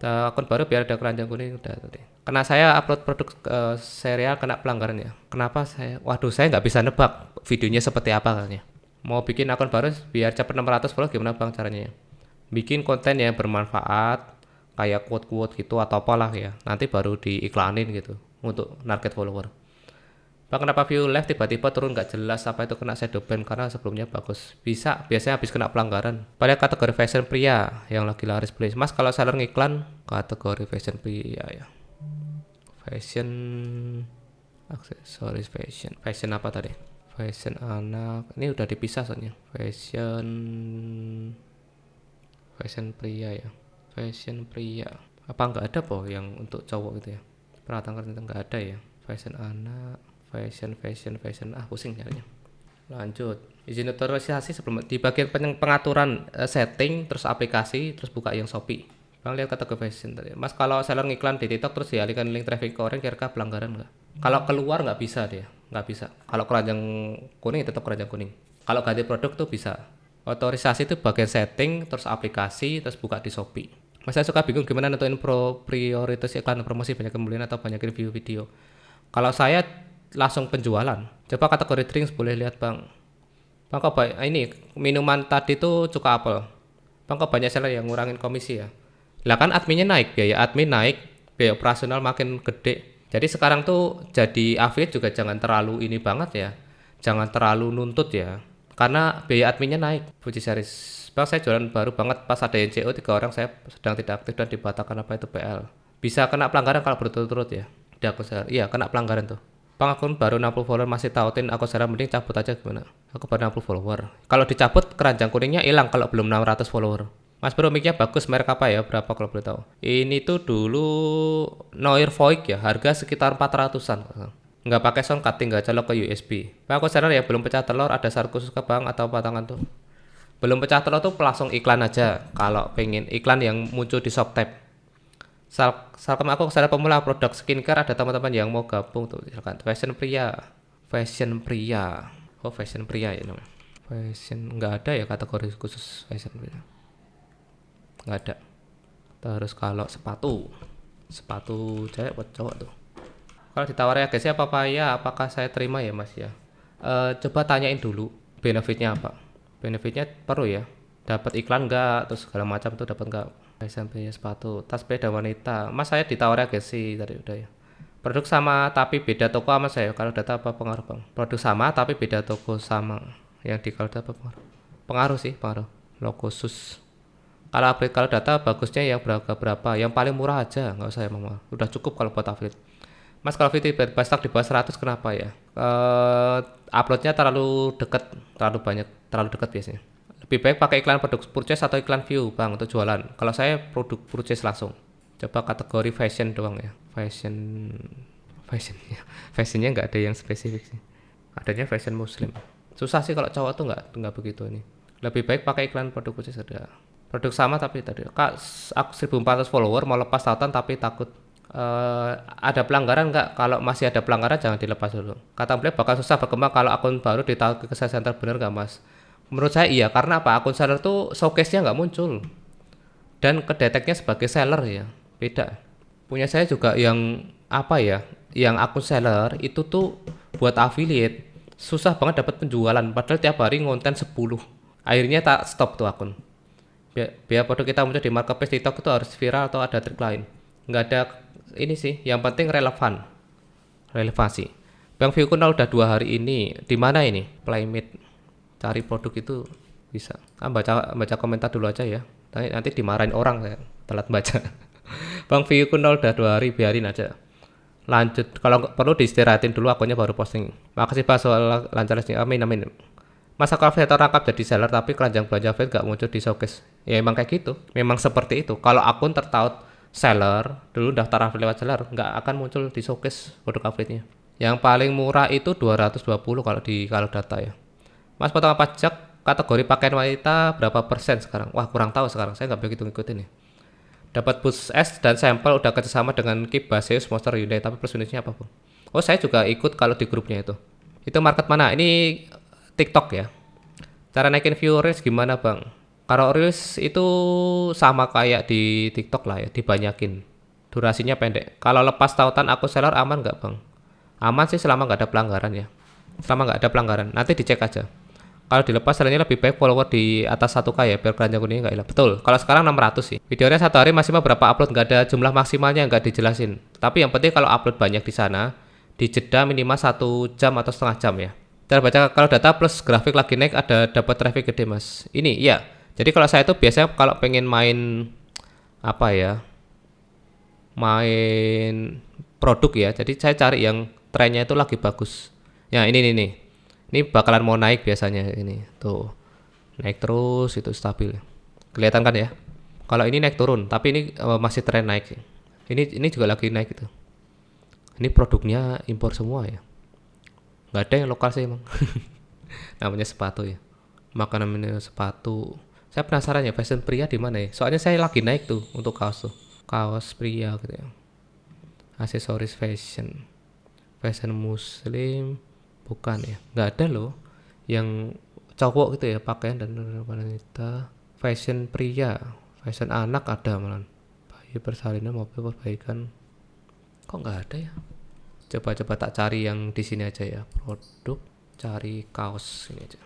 Speaker 1: Akun baru biar ada keranjang kuning udah tadi. Karena saya upload produk serial kena pelanggaran ya. Kenapa saya? Waduh saya nggak bisa nebak videonya seperti apa katanya. Mau bikin akun baru biar cepat 600 follow gimana bang caranya? Bikin konten yang bermanfaat kayak quote-quote gitu atau apalah ya. Nanti baru diiklanin gitu untuk target follower. Bang kenapa view live tiba-tiba turun nggak jelas, apa itu kena shadow ban karena sebelumnya bagus? Bisa, biasanya habis kena pelanggaran. Pada kategori fashion pria yang lagi laris beli. Mas kalau seller ngiklan kategori fashion pria ya. Fashion aksesoris fashion apa tadi? Fashion anak. Ini udah dipisah soalnya. Fashion pria ya. Fashion pria. Apa nggak ada po yang untuk cowok gitu ya? Peralatan kerja nggak ada ya. Fashion anak. Fashion pusing nyarinya. Lanjut izin otorisasi sebelum di bagian pengaturan setting terus aplikasi terus buka yang Shopee. Bang lihat kategori fashion tadi. Mas kalau seller ngiklan di TikTok terus dialihkan link traffic ke orang kira-kira pelanggaran nggak? Kalau keluar nggak bisa dia, nggak bisa. Kalau keranjang kuning tetap keranjang kuning. Kalau ganti produk tuh bisa. Otorisasi itu bagian setting terus aplikasi terus buka di Shopee. Mas saya suka bingung gimana nentuin prioritas iklan promosi, banyak pembelian atau banyak review video. Kalau saya langsung penjualan. Coba kategori drinks boleh lihat bang. Bang kok ini minuman tadi tuh cuka apel. Bang kok banyak seller yang ngurangin komisi ya. Lah kan adminnya naik, biaya admin naik, biaya operasional makin gede. Jadi sekarang tuh jadi affiliate juga jangan terlalu ini banget ya. Jangan terlalu nuntut ya. Karena biaya adminnya naik. Fuji series. Bang saya jualan baru banget pas ada NCO 3 orang saya sedang tidak aktif dan dibatalkan apa itu PL. Bisa kena pelanggaran kalau berturut-turut ya. Di akun saya. Iya kena pelanggaran tuh. Bang akun baru 60 follower masih tautin aku sekarang mending cabut aja gimana? Aku baru 60 follower. Kalau dicabut keranjang kuningnya hilang kalau belum 600 follower. Mas bro mic-nya bagus, merek apa ya? Berapa kalau boleh tahu? Ini tuh dulu Noir Voic ya, harga sekitar 400-an. Nggak pakai sound card, tinggal colok ke USB. Bang aku sekarang ya belum pecah telur, ada saran khusus ke bang atau patangan tuh? Belum pecah telur tuh langsung iklan aja. Kalau pengen iklan yang muncul di ShopTab. Salam aku kesana pemula produk skincare, ada teman-teman yang mau gabung tuh silakan. Fashion pria. Oh fashion pria ya namanya. Fashion nggak ada ya kategori khusus fashion pria. Nggak ada. Terus kalau sepatu cewek buat cowok tuh. Kalau ditawarin agak apa ya, apakah saya terima ya mas ya? Coba tanyain dulu benefitnya apa. Benefitnya perlu ya. Dapat iklan nggak, terus segala macam tuh dapat nggak? SMP ya sepatu, tas sepeda wanita. Mas saya ditawari agensi tadi udah ya. Produk sama tapi beda toko sama saya. Kalau data apa pengaruh bang? Produk sama tapi beda toko sama. Yang di kalau data apa pengaruh? Pengaruh sih pengaruh. Logo sus. Kalau upgrade kalau data bagusnya yang berapa? Yang paling murah aja, nggak usah yang mahal. Udah cukup kalau buat upgrade. Mas kalau video stock di bawah 100 kenapa ya? Uploadnya terlalu dekat, terlalu banyak, terlalu dekat biasanya. Lebih baik pakai iklan produk purchase atau iklan view bang untuk jualan. Kalau saya produk purchase langsung. Coba kategori fashion doang ya. Fashionnya, fashionnya nggak ada yang spesifik sih. Adanya fashion muslim. Susah sih kalau cowok tuh nggak begitu ini. Lebih baik pakai iklan produk purchase ada. Produk sama tapi tadi kak aku 1.400 follower mau lepas tautan tapi takut ada pelanggaran nggak? Kalau masih ada pelanggaran jangan dilepas dulu. Kata beliau bakal susah berkembang kalau akun baru ditaruh ke sales center, bener nggak mas? Menurut saya iya, karena apa? Akun seller tuh showcase-nya nggak muncul dan kedeteknya sebagai seller ya, beda. Punya saya juga yang apa ya, yang akun seller itu tuh buat affiliate susah banget dapat penjualan, padahal tiap hari ngonten 10. Akhirnya tak stop tuh akun. Biar produk kita muncul di marketplace TikTok itu harus viral atau ada trik lain. Nggak ada ini sih, yang penting relevansi. Bang Viewku udah 2 hari ini, di mana ini? Playmate. Cari produk itu bisa. Baca komentar dulu aja ya. Nanti dimarahin orang saya telat baca. Bang Viewku udah 2 hari, biarin aja. Lanjut, kalau perlu diistirahatin dulu akunnya baru posting. Makasih Pak soal lancarnya. Amin. Masa kalau vetor rangkap jadi seller tapi keranjang belanja vet gak muncul di showcase? Ya emang kayak gitu, memang seperti itu. Kalau akun tertaut seller, dulu daftar affiliate lewat seller, nggak akan muncul di showcase produk affiliate-nya. Yang paling murah itu 220 kalau data ya. Mas potongan pajak kategori pakaian wanita berapa persen sekarang? Wah kurang tahu sekarang, saya nggak begitu ngikutin nih. Dapat bus S dan sampel udah kerjasama dengan Kibaseus Monster Hyundai, tapi plus unitnya apa bang? Oh saya juga ikut kalau di grupnya itu. Itu market mana? Ini TikTok ya. Cara naikin viewers gimana bang? Kalau reels itu sama kayak di TikTok lah ya, dibanyakin. Durasinya pendek. Kalau lepas tautan aku seller aman nggak bang? Aman sih selama nggak ada pelanggaran ya. Selama nggak ada pelanggaran, nanti dicek aja. Kalau dilepas sebenarnya lebih baik follower di atas 1K ya, biar keranjang kuningnya nggak hilang. Betul, kalau sekarang 600 sih. Videonya 1 hari maksimal berapa upload, nggak ada jumlah maksimalnya, nggak dijelasin. Tapi yang penting kalau upload banyak di sana, di jeda minimal 1 jam atau setengah jam ya. Cara baca kalau data plus grafik lagi naik ada dapat traffic gede mas. Ini iya. Jadi kalau saya itu biasanya kalau pengen main apa ya, main produk ya. Jadi saya cari yang trennya itu lagi bagus. Ya ini nih. Ini bakalan mau naik biasanya ini. Tuh. Naik terus itu stabil. Kelihatan kan ya? Kalau ini naik turun, tapi ini masih tren naik sih. Ini juga lagi naik itu. Ini produknya impor semua ya. Nggak ada yang lokal sih emang. Namanya sepatu ya. Makanan menu sepatu. Saya penasaran ya fashion pria di mana ya? Soalnya saya lagi naik tuh untuk kaos tuh. Kaos pria gitu ya. Aksesoris fashion. Fashion muslim bukan ya. Nggak ada loh yang cowok gitu ya pakaian dan wanita. Fashion pria, fashion anak ada malah. Bayi persalinan mobil perbaikan. Kok nggak ada ya? Coba tak cari yang di sini aja ya. Produk, cari kaos ini aja.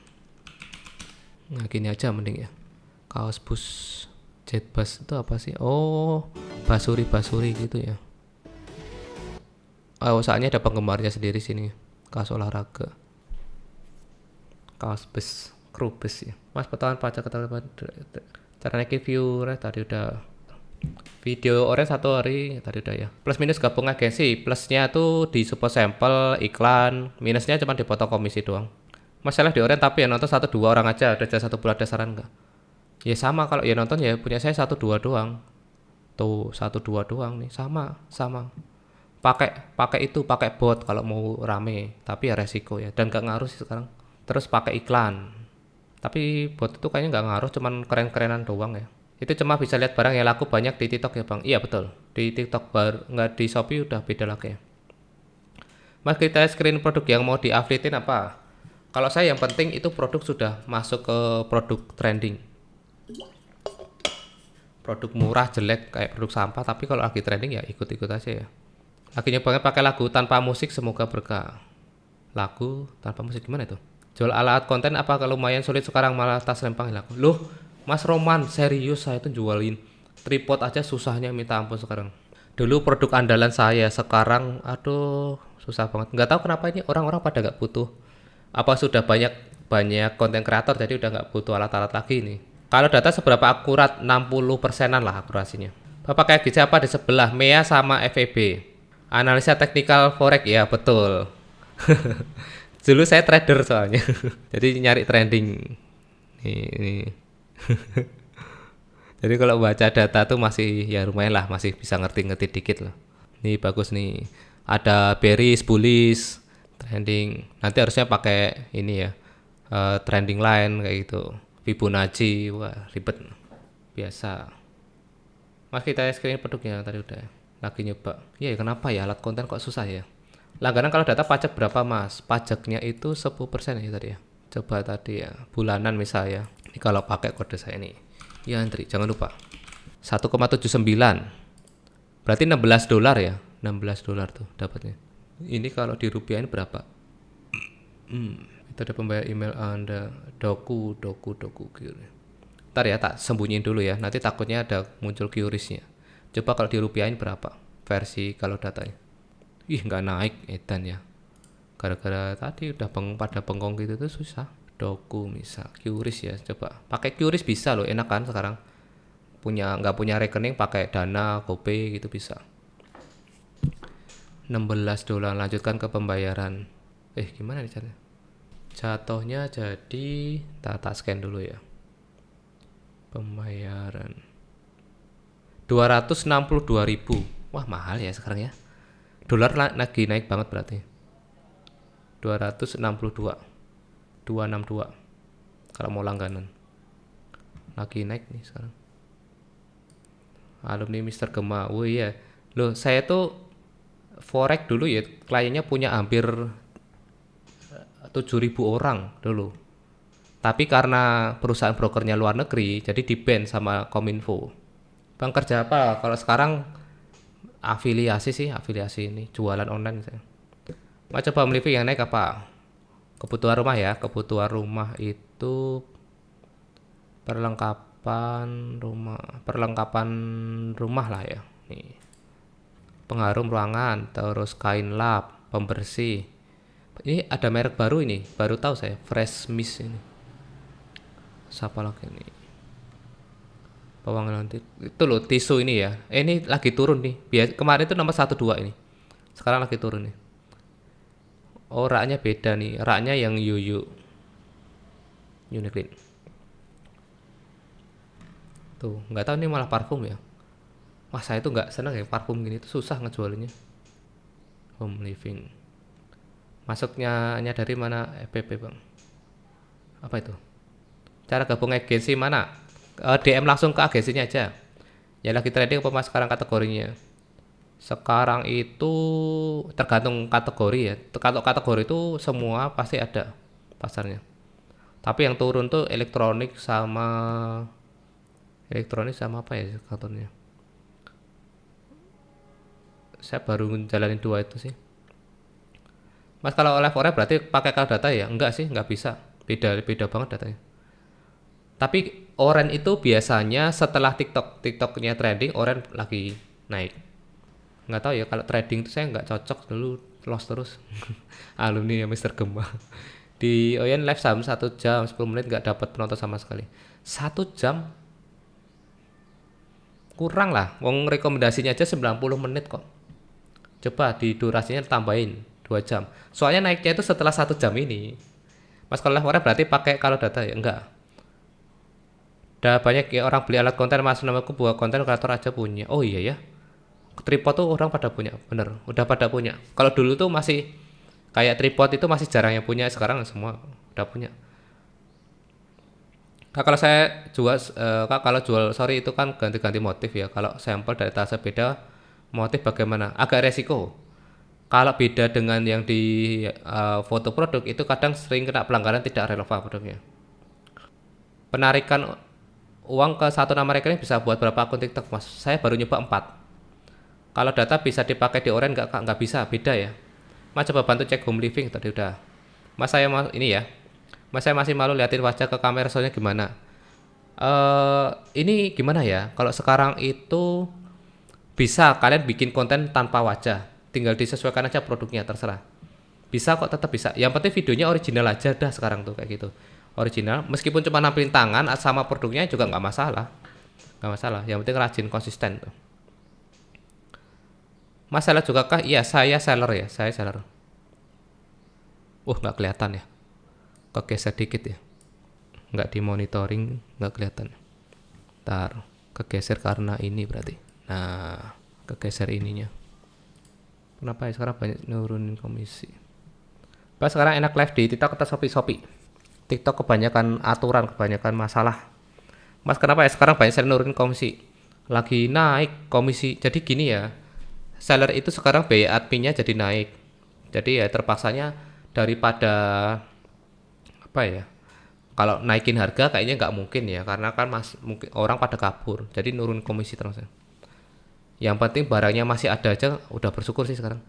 Speaker 1: Nah gini aja mending ya. Kaos bus, jet bus itu apa sih? Oh, basuri gitu ya. Oh, soalnya ada penggemarnya sendiri sini. Kaos olahraga, kaos bus, kru bus ya. Mas potongan pajak cara naikin viewer tadi udah. Video orange 1 hari tadi udah ya. Plus minus gabung agensi. Plusnya tuh di support sampel, iklan. Minusnya cuma dipotong komisi doang. Masalah di orange tapi ya nonton 1-2 orang aja. Udah jadi 1 bulan ada saran nggak? Ya sama kalau ya nonton ya punya saya 1-2 doang. Tuh 1-2 doang nih sama. Pakai bot kalau mau rame. Tapi ya resiko ya dan nggak ngaruh sih sekarang. Terus pakai iklan. Tapi bot itu kayaknya nggak ngaruh, cuman keren-kerenan doang ya. Itu cuma bisa lihat barang yang laku banyak di TikTok ya bang. Iya betul, di TikTok baru, nggak di Shopee udah beda lagi ya. Mas kita screen produk yang mau di affiliate apa? Kalau saya yang penting itu produk sudah masuk ke produk trending. Produk murah jelek kayak produk sampah, tapi kalau lagi trending ya ikut-ikut aja ya. Lagi nyoba pakai lagu tanpa musik semoga berkah. Lagu tanpa musik gimana itu? Jual alat konten apa kalau lumayan sulit sekarang malah tas lempang laku. Loh Mas Roman serius saya tuh jualin Tripod aja susahnya minta ampun sekarang. Dulu produk andalan saya, sekarang aduh susah banget. Nggak tahu kenapa ini orang-orang pada nggak butuh. Apa sudah banyak banyak konten kreator jadi udah nggak butuh alat-alat lagi nih. Kalau data seberapa akurat? 60%-an lah akurasinya. Bapak kayak di siapa di sebelah? Mea sama FEB. Analisa teknikal forex ya betul. Dulu saya trader soalnya. Jadi nyari trending. Nih. Jadi kalau baca data tuh masih ya lumayan lah, masih bisa ngerti-ngerti dikit lah. Nih bagus nih. Ada bearish, bullish, trending. Nanti harusnya pakai ini ya, trending line kayak gitu. Fibonacci, wah ribet. Biasa. Mas kita screen produknya tadi udah. Lagi nyoba. Iya, kenapa ya alat konten kok susah ya? Langganan kalau data pajak berapa mas? Pajaknya itu 10% ya tadi ya. Coba tadi ya, bulanan misalnya. Ini kalau pakai kode saya ini. Ya Andri, jangan lupa 1,79 berarti 16 dolar ya, 16 dolar tuh dapatnya. Ini kalau dirupiahin berapa? Itu ada pembayar email Anda, doku kiri. Ntar ya tak sembunyiin dulu ya, nanti takutnya ada muncul QRIS-nya. Coba kalau dirupiahin berapa versi kalau datanya. Ih nggak naik edan ya, gara-gara tadi udah pada bengkong gitu tuh susah. Doku misal QRIS ya, coba pakai QRIS bisa loh, enak kan sekarang. Nggak punya rekening pakai Dana, GoPay gitu bisa. 16 dolar, lanjutkan ke pembayaran. Gimana nih caranya? Jatuhnya jadi tak scan dulu ya. Pembayaran 262.000. Wah mahal ya sekarang ya. Dolar lagi naik banget berarti. 262 kalau mau langganan. Lagi naik nih sekarang. Alumni Mister Gema. Oh iya. Loh, saya tuh forex dulu ya, kliennya punya hampir 7.000 orang dulu. Tapi karena perusahaan brokernya luar negeri, jadi di-ban sama Kominfo. Bang kerja apa? Kalau sekarang afiliasi ini, jualan online saya. Mau coba Living yang naik apa? Kebutuhan rumah ya, kebutuhan rumah itu perlengkapan rumah lah ya. Nih. Pengharum ruangan, terus kain lap, pembersih. Ini ada merek baru ini, baru tahu saya, Fresh Mist ini. Siapa lagi nih? Pewangi itu loh tisu ini ya. Ini lagi turun nih. Kemarin itu nomor 1 2 ini. Sekarang lagi turun nih. Oh, raknya beda nih. Raknya yang Uniqlo. Tuh, nggak tahu ini malah parfum ya. Wah, saya tuh nggak seneng ya parfum gini tuh, susah ngejualinnya. Home living. Masuknya dari mana FPP, Bang? Apa itu? Cara gabung agensi mana? DM langsung ke agensinya aja. Ya lagi trading apa mas sekarang kategorinya? Sekarang itu tergantung kategori ya. Kalau kategori itu semua pasti ada pasarnya. Tapi yang turun tuh elektronik sama apa ya kantornya? Saya baru jalanin 2 itu sih. Mas kalau live order berarti pakai cloud data ya? Enggak sih, nggak bisa. Beda banget datanya. Tapi oren itu biasanya setelah TikToknya trending, oren lagi naik. Nggak tahu ya, kalau trading itu saya nggak cocok, dulu loss terus. Alumni ya Mister Gema. Di Oyen live saham 1 jam 10 menit nggak dapat penonton sama sekali. 1 jam kurang lah, wong rekomendasinya aja 90 menit kok. Coba di durasinya tambahin 2 jam. Soalnya naiknya itu setelah 1 jam ini. Mas kalau live order berarti pakai kalau data ya? Enggak. Udah banyak ya orang beli alat konten, mas namaku buat konten kreator aja punya. Oh iya ya, tripod tuh orang pada punya, bener, udah pada punya. Kalau dulu tuh masih kayak tripod itu masih jarang yang punya, sekarang semua udah punya. Kak kalau saya jual, kak kalau jual sorry itu kan ganti-ganti motif ya. Kalau sampel dari tase beda motif bagaimana? Agak resiko. Kalau beda dengan yang di foto produk itu kadang sering kena pelanggaran tidak relevan produknya. Penarikan uang ke satu nama rekening bisa buat berapa akun TikTok mas? Saya baru nyoba 4. Kalau data bisa dipakai di Oren nggak bisa, beda ya. Mas coba bantu cek home living tadi udah. Mas saya ini ya. Mas saya masih malu liatin wajah ke kamera soalnya gimana? Ini gimana ya? Kalau sekarang itu bisa kalian bikin konten tanpa wajah, tinggal disesuaikan aja produknya terserah. Bisa kok, tetap bisa. Yang penting videonya original aja dah sekarang tuh kayak gitu. Original, meskipun cuma nampilin tangan sama produknya juga nggak masalah. Nggak masalah. Yang penting rajin konsisten tuh. Mas seller juga kah? Iya, saya seller ya. Saya seller. Nggak kelihatan ya. Kegeser dikit ya. Nggak dimonitoring, nggak kelihatan. Ntar, kegeser karena ini berarti. Nah, kegeser ininya. Kenapa ya sekarang banyak nurunin komisi? Pas sekarang enak live di TikTok atau Shopee? TikTok kebanyakan aturan, kebanyakan masalah. Mas kenapa ya sekarang banyak seller nurunin komisi? Lagi naik komisi. Jadi gini ya, seller itu sekarang biaya adminnya jadi naik. Jadi ya terpaksanya daripada apa ya? Kalau naikin harga kayaknya nggak mungkin ya, karena kan mungkin orang pada kabur. Jadi nurun komisi terus. Yang penting barangnya masih ada aja, udah bersyukur sih sekarang.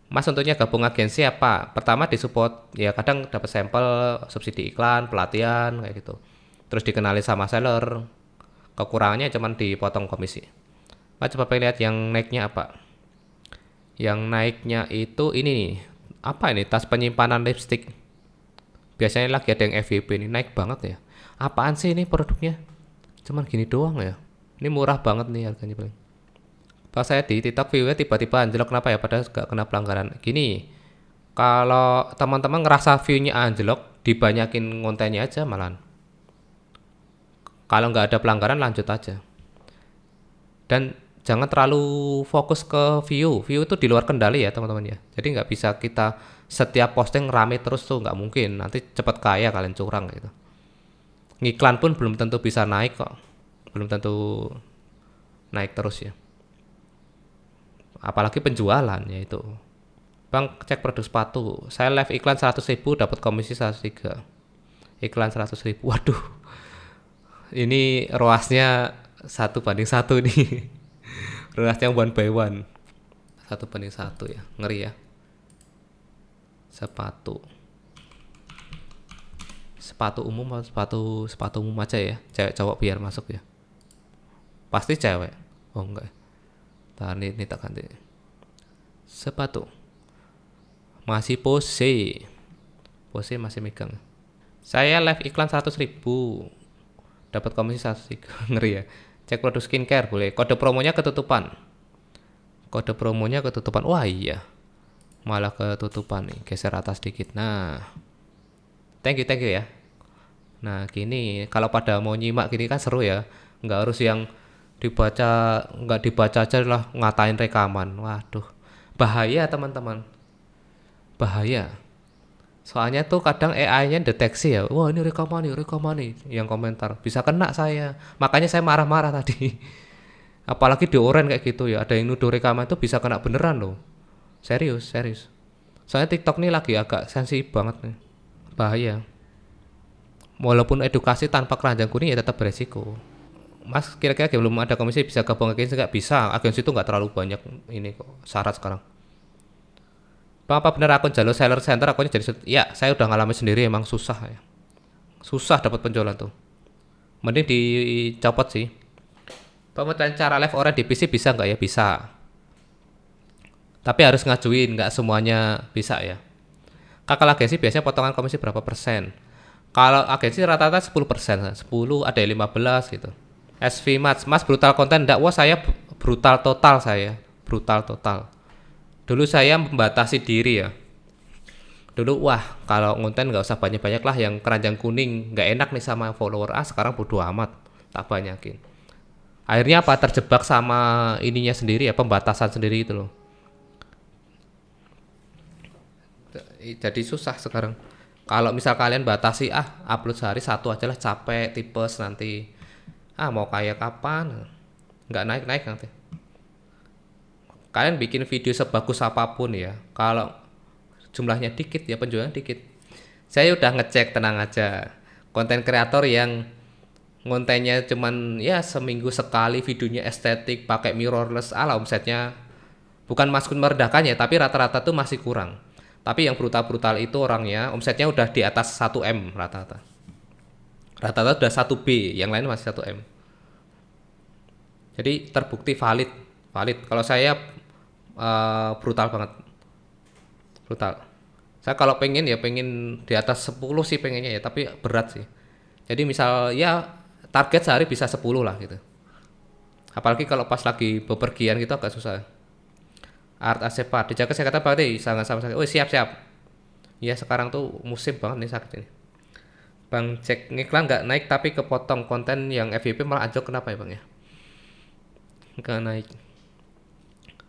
Speaker 1: Mas untuknya gabung agensi apa? Pertama disupport, ya kadang dapat sampel, subsidi iklan, pelatihan kayak gitu. Terus dikenali sama seller. Kekurangannya cuman dipotong komisi. Mas coba pengen lihat yang naiknya apa? Yang naiknya itu ini nih. Apa ini? Tas penyimpanan lipstick. Biasanya lagi ada yang FYP ini naik banget ya. Apaan sih ini produknya? Cuman gini doang ya. Ini murah banget nih harganya paling. Pas saya di TikTok view-nya tiba-tiba anjlok, kenapa ya? Padahal gak kena pelanggaran. Gini, kalau teman-teman ngerasa view-nya anjlok, dibanyakin kontennya aja malahan. Kalau nggak ada pelanggaran lanjut aja. Dan jangan terlalu fokus ke view. View itu di luar kendali ya teman-teman ya. Jadi nggak bisa kita setiap posting rame terus tuh, nggak mungkin. Nanti cepet kaya kalian curang gitu. Ngiklan pun belum tentu bisa naik kok. Belum tentu naik terus ya. Apalagi penjualan ya itu. Bang cek produk sepatu, saya live iklan 100.000 dapat komisi 103. Iklan 100.000, waduh, ini roasnya 1:1 nih. Roasnya one by one, 1:1 ya, ngeri ya. Sepatu umum atau sepatu umum aja ya, cewek cowok biar masuk ya. Pasti cewek. Oh enggak, tahan ini tak ganti. Sepatu masih pose masih megang. Saya live iklan 100.000 dapat komisi 103. Ngeri ya. Cek produk skincare boleh. Kode promonya ketutupan. Wah iya, malah ketutupan nih. Geser atas dikit. Nah, thank you ya. Nah gini, kalau pada mau nyimak gini kan seru ya. Nggak harus yang nggak dibaca aja lah ngatain rekaman. Waduh, bahaya teman-teman, bahaya. Soalnya tuh kadang AI-nya deteksi ya, wah ini rekaman nih, yang komentar bisa kena saya. Makanya saya marah-marah tadi. Apalagi di oren kayak gitu ya, ada yang nuduh rekaman itu bisa kena beneran loh. Serius. Soalnya TikTok nih lagi agak sensitif banget nih, bahaya. Walaupun edukasi tanpa keranjang kuning ya tetap beresiko. Mas kira-kira belum ada komisi bisa gabung agensi nggak? Bisa, agensi itu nggak terlalu banyak ini kok syarat sekarang. Bang apa benar akun jalur seller center akunnya jadi ya saya udah ngalamin sendiri, emang susah ya. Susah dapat penjualan tuh. Mending dicopot sih. Pemetaan cara live orang di PC bisa nggak ya? Bisa. Tapi harus ngajuin, nggak semuanya bisa ya. Kakak agensi biasanya potongan komisi berapa persen? Kalau agensi rata-rata 10%, 10 ada 15 gitu. SV Mas brutal konten enggak? Wah saya brutal total saya. Brutal total. Dulu saya membatasi diri ya. Dulu wah kalau konten nggak usah banyak-banyak lah, yang keranjang kuning nggak enak nih sama follower. Sekarang bodo amat, tak banyakin. Akhirnya apa, terjebak sama ininya sendiri ya, pembatasan sendiri itu loh. Jadi susah sekarang. Kalau misal kalian batasi upload sehari satu aja lah, capek tipes nanti. Mau kayak kapan? Nggak naik nanti. Kalian bikin video sebagus apapun ya, kalau jumlahnya dikit ya penjualan dikit. Saya udah ngecek, tenang aja. Konten kreator yang kontennya cuman ya seminggu sekali videonya estetik pakai mirrorless, omsetnya bukan maksud merendahkan ya, tapi rata-rata tuh masih kurang. Tapi yang brutal-brutal itu orangnya omsetnya udah di atas 1 M rata-rata. Rata-rata udah 1B, yang lain masih 1M. Jadi terbukti valid. Valid. Kalau saya brutal banget. Brutal. Saya kalau pengen ya pengen di atas 10 sih pengennya ya, tapi berat sih. Jadi misal ya target sehari bisa 10 lah gitu. Apalagi kalau pas lagi bepergian gitu agak susah. Art Asepa, dijaga kesehatan berarti sangat sama sakit. Oh siap-siap. Ya sekarang tuh musim banget nih sakit ini. Bang cek ngiklan nggak naik tapi kepotong konten yang FYP malah anjlok kenapa ya bang ya? Nggak naik.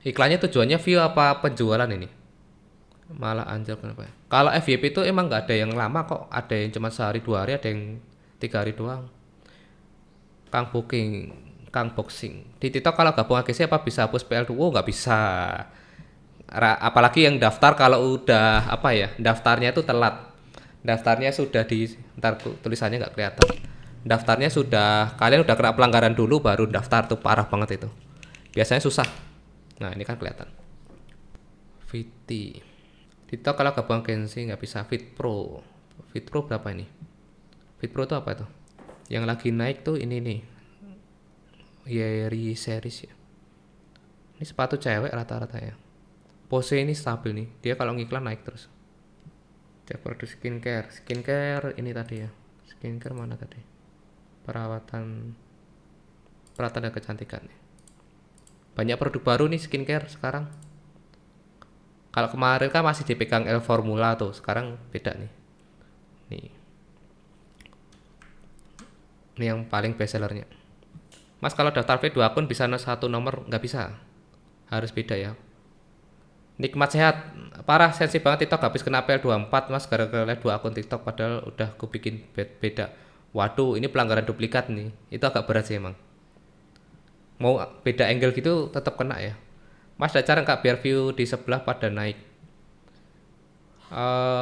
Speaker 1: Iklannya tujuannya view apa penjualan ini? Malah anjlok kenapa ya? Kalau FYP itu emang nggak ada yang lama kok, ada yang cuma sehari 2 hari, ada yang 3 hari doang. Kang booking, Kang boxing. Di TikTok kalau gabung agensi apa bisa hapus PL2? Oh, nggak bisa. Apalagi yang daftar kalau udah apa ya, daftarnya itu telat. Daftarnya sudah di, ntar tulisannya nggak kelihatan. Daftarnya sudah, kalian udah kena pelanggaran dulu baru daftar tuh parah banget itu. Biasanya susah. Nah ini kan kelihatan. Viti. TikTok kalau gabung agensi nggak bisa. Fit Pro. Fit Pro berapa ini? Fit Pro itu apa itu? Yang lagi naik tuh ini nih. Yeri series ya. Ini sepatu cewek rata-rata ya. Pose ini stabil nih. Dia kalau ngiklan naik terus. Cek produk skincare. Skincare ini tadi ya. Skincare mana tadi? Perawatan dan kecantikan nih. Banyak produk baru nih skincare sekarang. Kalau kemarin kan masih dipegang L Formula tuh, sekarang beda nih. Nih. Ini yang paling best sellernya. Mas kalau daftar V2 akun bisa satu nomor? Nggak bisa. Harus beda ya. Nikmat sehat. Parah sensi banget TikTok habis kena PL24 mas gara-gara live 2 akun TikTok padahal udah aku bikin beda. Waduh ini pelanggaran duplikat nih. Itu agak berat sih emang. Mau beda angle gitu tetap kena ya. Mas ada cara nggak biar view di sebelah pada naik?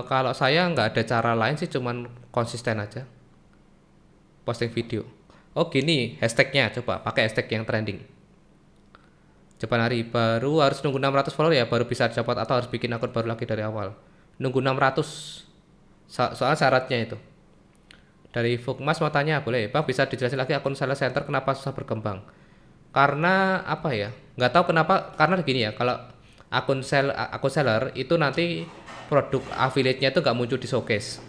Speaker 1: Kalau saya nggak ada cara lain sih cuman konsisten aja. Posting video. Oh gini hashtagnya coba pakai hashtag yang trending. Depan hari baru harus nunggu 600 follower ya baru bisa dapat atau harus bikin akun baru lagi dari awal. Nunggu 600 soal syaratnya itu. Dari Fukmas mau tanya boleh Bang bisa dijelasin lagi akun seller center kenapa susah berkembang? Karena apa ya? Nggak tahu kenapa karena gini ya kalau akun seller itu nanti produk affiliate-nya itu nggak muncul di showcase.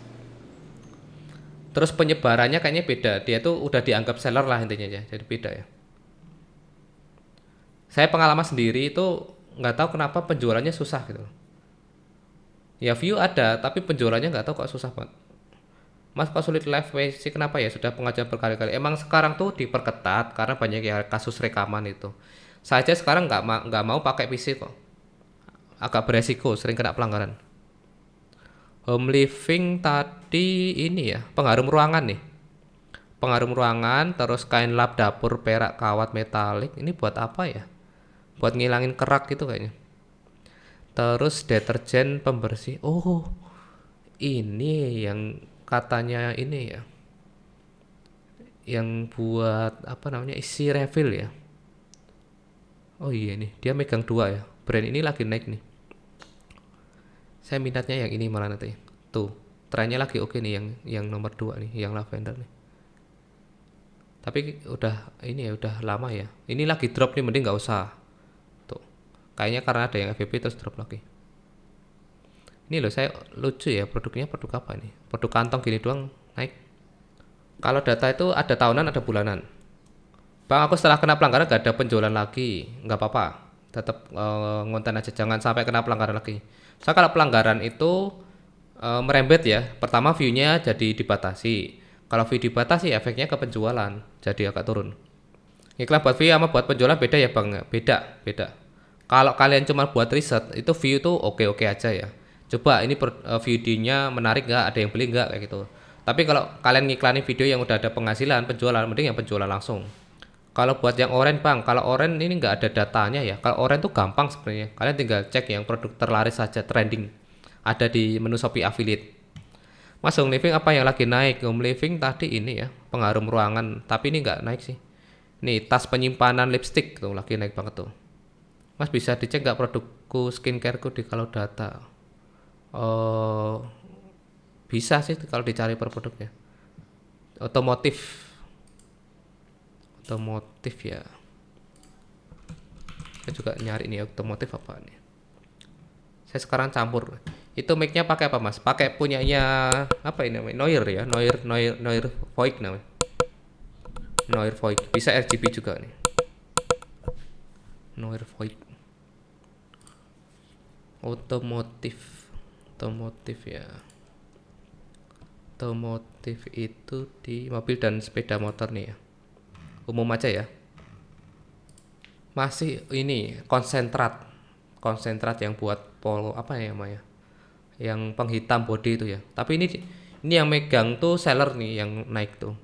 Speaker 1: Terus penyebarannya kayaknya beda. Dia tuh udah dianggap seller lah intinya ya. Jadi beda ya. Saya pengalaman sendiri itu nggak tahu kenapa penjualannya susah gitu. Ya view ada, tapi penjualannya nggak tahu kok susah banget. Mas kok sulit live sih kenapa ya? Sudah pengajian berkali-kali. Emang sekarang tuh diperketat karena banyak ya kasus rekaman itu. Saya aja sekarang nggak mau pakai PC kok. Agak beresiko, sering kena pelanggaran. Home living tadi ini ya, pengharum ruangan nih. Pengharum ruangan, terus kain lap dapur perak kawat metalik. Ini buat apa ya? Buat ngilangin kerak gitu kayaknya. Terus deterjen pembersih. Oh, ini yang katanya ini ya. Yang buat apa namanya isi refill ya. Oh iya nih, dia megang dua ya. Brand ini lagi naik nih. Saya minatnya yang ini malah nanti. Tuh, trennya lagi oke nih yang nomor 2 nih, yang lavender nih. Tapi udah ini ya udah lama ya. Ini lagi drop nih mending nggak usah. Tuh. Kayaknya karena ada yang FVP terus drop lagi. Ini loh saya lucu ya produknya produk apa nih? Produk kantong gini doang naik. Kalau data itu ada tahunan ada bulanan. Bang aku setelah kena pelanggaran gak ada penjualan lagi, nggak apa-apa. Tetap ngonten aja jangan sampai kena pelanggaran lagi. Saya kalau pelanggaran itu merembet ya. Pertama view-nya jadi dibatasi. Kalau view dibatasi efeknya ke penjualan, jadi agak turun. Iklan buat view sama buat penjualan beda ya bang? Beda. Kalau kalian cuma buat riset, itu view tuh oke-oke aja ya. Coba ini videonya menarik nggak, ada yang beli nggak kayak gitu. Tapi kalau kalian ngiklanin video yang udah ada penghasilan, penjualan, mending yang penjualan langsung. Kalau buat yang orange bang, kalau orange ini nggak ada datanya ya. Kalau orange tuh gampang sebenarnya. Kalian tinggal cek yang produk terlaris saja trending. Ada di menu Shopee Affiliate. Mas home living apa yang lagi naik? Home living tadi ini ya, pengharum ruangan. Tapi ini nggak naik sih. Nih tas penyimpanan lipstick tuh lagi naik banget tuh. Mas bisa dicek nggak produkku skincareku di kalau data? Oh, bisa sih kalau dicari per produknya. Otomotif. Otomotif ya. Saya juga nyari nih otomotif apa nih. Saya sekarang campur. Itu mic-nya pakai apa Mas? Pakai punyanya apa ini namanya? Noir ya, Noir Voice namanya. Noir Voice. Bisa RGB juga nih. Noir Voice. Otomotif. Otomotif ya. Otomotif itu di mobil dan sepeda motor nih ya. Umum aja ya. Masih ini konsentrat yang buat polo apa ya namanya, yang penghitam body itu ya. Tapi ini yang megang tuh seller nih yang naik tuh.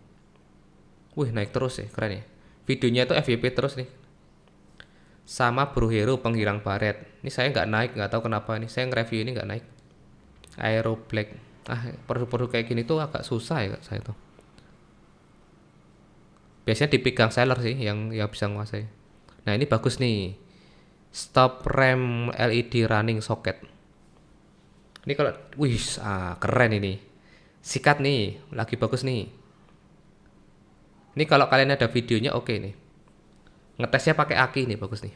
Speaker 1: Wih, naik terus ya, keren ya. Videonya tuh FYP terus nih. Sama Bro Hero penghilang baret. Ini saya nggak naik, nggak tahu kenapa nih. Saya nge-review ini nggak naik. Aero Black. Produk-produk kayak gini tuh agak susah ya saya tuh. Biasanya dipegang seller sih yang bisa nguasai. Nah, ini bagus nih. Stop RAM LED running socket. Ini kalau wih, keren ini. Sikat nih, lagi bagus nih. Ini kalau kalian ada videonya oke nih. Ngetesnya pakai aki nih, bagus nih.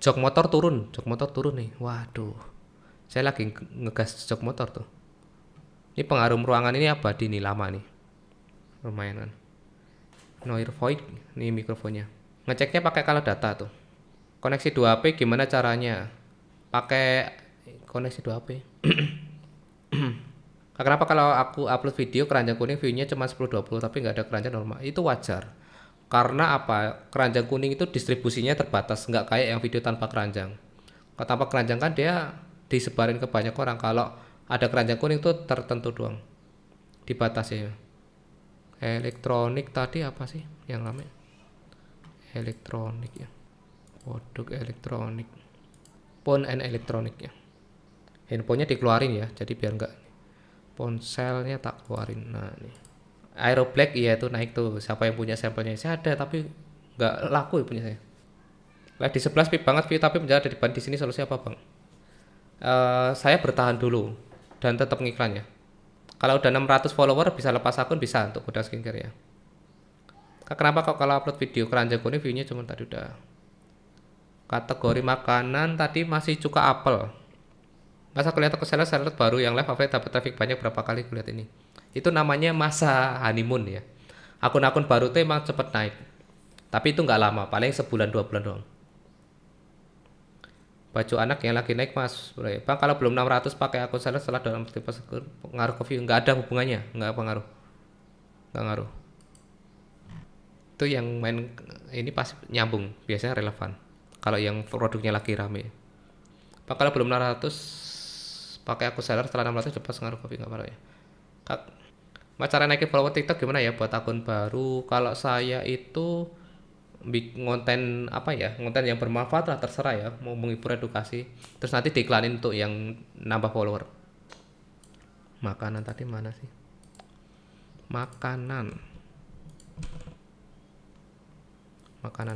Speaker 1: Jok motor turun nih. Waduh. Saya lagi ngegas jok motor tuh. Ini pengaruh ruangan ini abadi nih, lama nih. Lumayan kan. Noir Void nih mikrofonnya. Ngeceknya pakai kalau data tuh. Koneksi 2HP gimana caranya? Pakai koneksi 2HP. Kenapa kalau aku upload video keranjang kuning view-nya cuma 10-20 tapi nggak ada keranjang normal? Itu wajar. Karena apa? Keranjang kuning itu distribusinya terbatas, nggak kayak yang video tanpa keranjang. Kalau tanpa keranjang kan dia disebarin ke banyak orang. Kalau ada keranjang kuning itu tertentu doang. Dibatasi ya. Elektronik tadi apa sih yang lama? Elektronik ya. Produk elektronik. Phone and elektronik ya. Handphonenya dikeluarin ya, jadi biar nggak. Ponselnya tak keluarin. Nah nih. Aero Black iya itu naik tuh. Siapa yang punya sampelnya? Saya ada tapi nggak laku ya punya saya. Live di 11 pip banget view tapi menjadi di sini solusi apa bang? Saya bertahan dulu dan tetap ngiklan ya. Kalau udah 600 follower bisa lepas akun bisa untuk Kuda Skincare ya. Kenapa kok kalau upload video keranjang kuning view-nya cuma tadi udah. Kategori makanan tadi masih cuka apel. Masa kulihat aku seller baru yang live update dapat traffic banyak berapa kali kulihat ini. Itu namanya masa honeymoon ya. Akun-akun baru tuh emang cepet naik. Tapi itu nggak lama, paling sebulan 2 bulan doang. Baju anak yang lagi naik mas, bang kalau belum 600 pakai akun seller setelah dalam tipe pengaruh ke view, nggak ada hubungannya, nggak pengaruh, nggak ngaruh. Itu yang main ini pasti nyambung, biasanya relevan. Kalau yang produknya lagi rame. Bang kalau belum 600 pakai akun seller setelah 600 cepat pengaruh ke view nggak parah ya. Cara naikin follower TikTok gimana ya buat akun baru? Kalau saya itu bikin konten apa ya, konten yang bermanfaat lah, terserah ya, mau menghibur edukasi terus nanti diiklanin untuk yang nambah follower. Makanan tadi mana sih? Makanan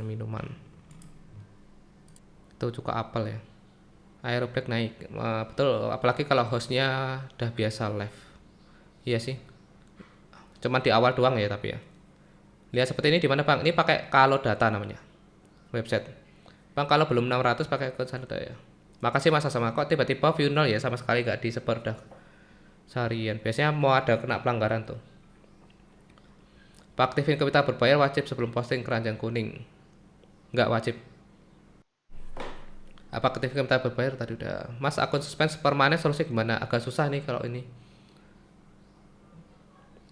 Speaker 1: minuman itu cukup apel ya. Aerobreak naik. Betul, apalagi kalau hostnya udah biasa live. Iya sih, cuman di awal doang ya tapi ya. Lihat seperti ini di mana bang? Ini pakai kalau data namanya website. Bang kalau belum 600 pakai akun sana ya. Makasih mas sama kok tiba-tiba view 0 ya, sama sekali gak disebar dah seharian. Biasanya mau ada kena pelanggaran tuh. Pak aktifin kita berbayar wajib sebelum posting keranjang kuning. Nggak wajib. Apa aktifin kita berbayar tadi udah. Mas akun suspense permanen solusi gimana? Agak susah nih kalau ini.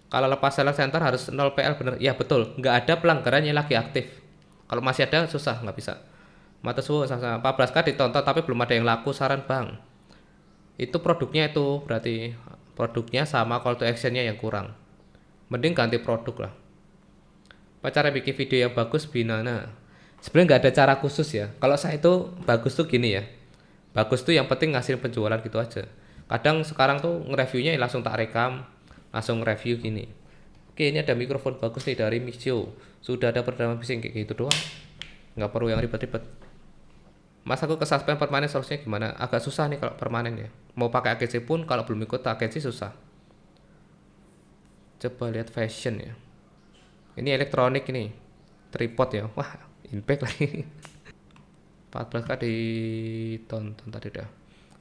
Speaker 1: Kalau lepas seller center harus 0 PL bener. Ya betul, nggak ada pelanggaran yang lagi aktif. Kalau masih ada susah, nggak bisa. Mata suhu sama 14K ditonton tapi belum ada yang laku, saran bang. Itu produknya itu berarti produknya sama call to actionnya yang kurang. Mending ganti produk lah. Cara bikin video yang bagus binana. Sebenarnya nggak ada cara khusus ya. Kalau saya itu bagus tuh gini ya. Bagus tuh yang penting ngasih penjualan gitu aja. Kadang sekarang tuh nge-reviewnya langsung tak rekam, langsung review gini. Oke ini ada mikrofon bagus nih dari Mixio. Sudah ada peredam bising kayak gitu doang. Nggak perlu yang ribet-ribet. Mas aku ke suspend permanen solusinya gimana? Agak susah nih kalau permanen ya. Mau pakai agensi pun kalau belum ikut agensi susah. Coba lihat fashion ya. Ini elektronik ini. Tripod ya. Wah, impact lagi. 14k ditonton tadi dah.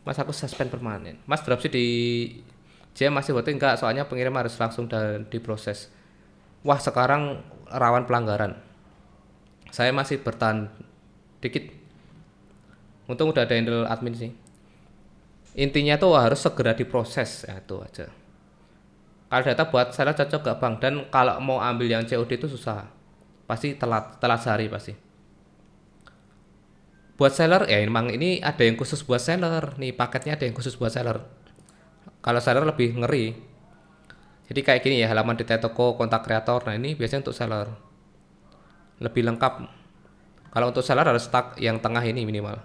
Speaker 1: Mas aku suspend permanen. Mas dropship di JM masih berarti enggak, soalnya pengirim harus langsung dan diproses. Wah, sekarang rawan pelanggaran. Saya masih bertahan dikit. Untung udah ada handle admin sih. Intinya tuh harus segera diproses ya, itu aja. Kalau data buat saya cocok gak bang, dan kalau mau ambil yang COD itu susah, pasti telat sehari pasti. Buat seller ya emang ini ada yang khusus buat seller nih, paketnya ada yang khusus buat seller. Kalau seller lebih ngeri, jadi kayak gini ya, halaman detail toko, kontak kreator. Nah ini biasanya untuk seller lebih lengkap. Kalau untuk seller harus tag yang tengah ini minimal.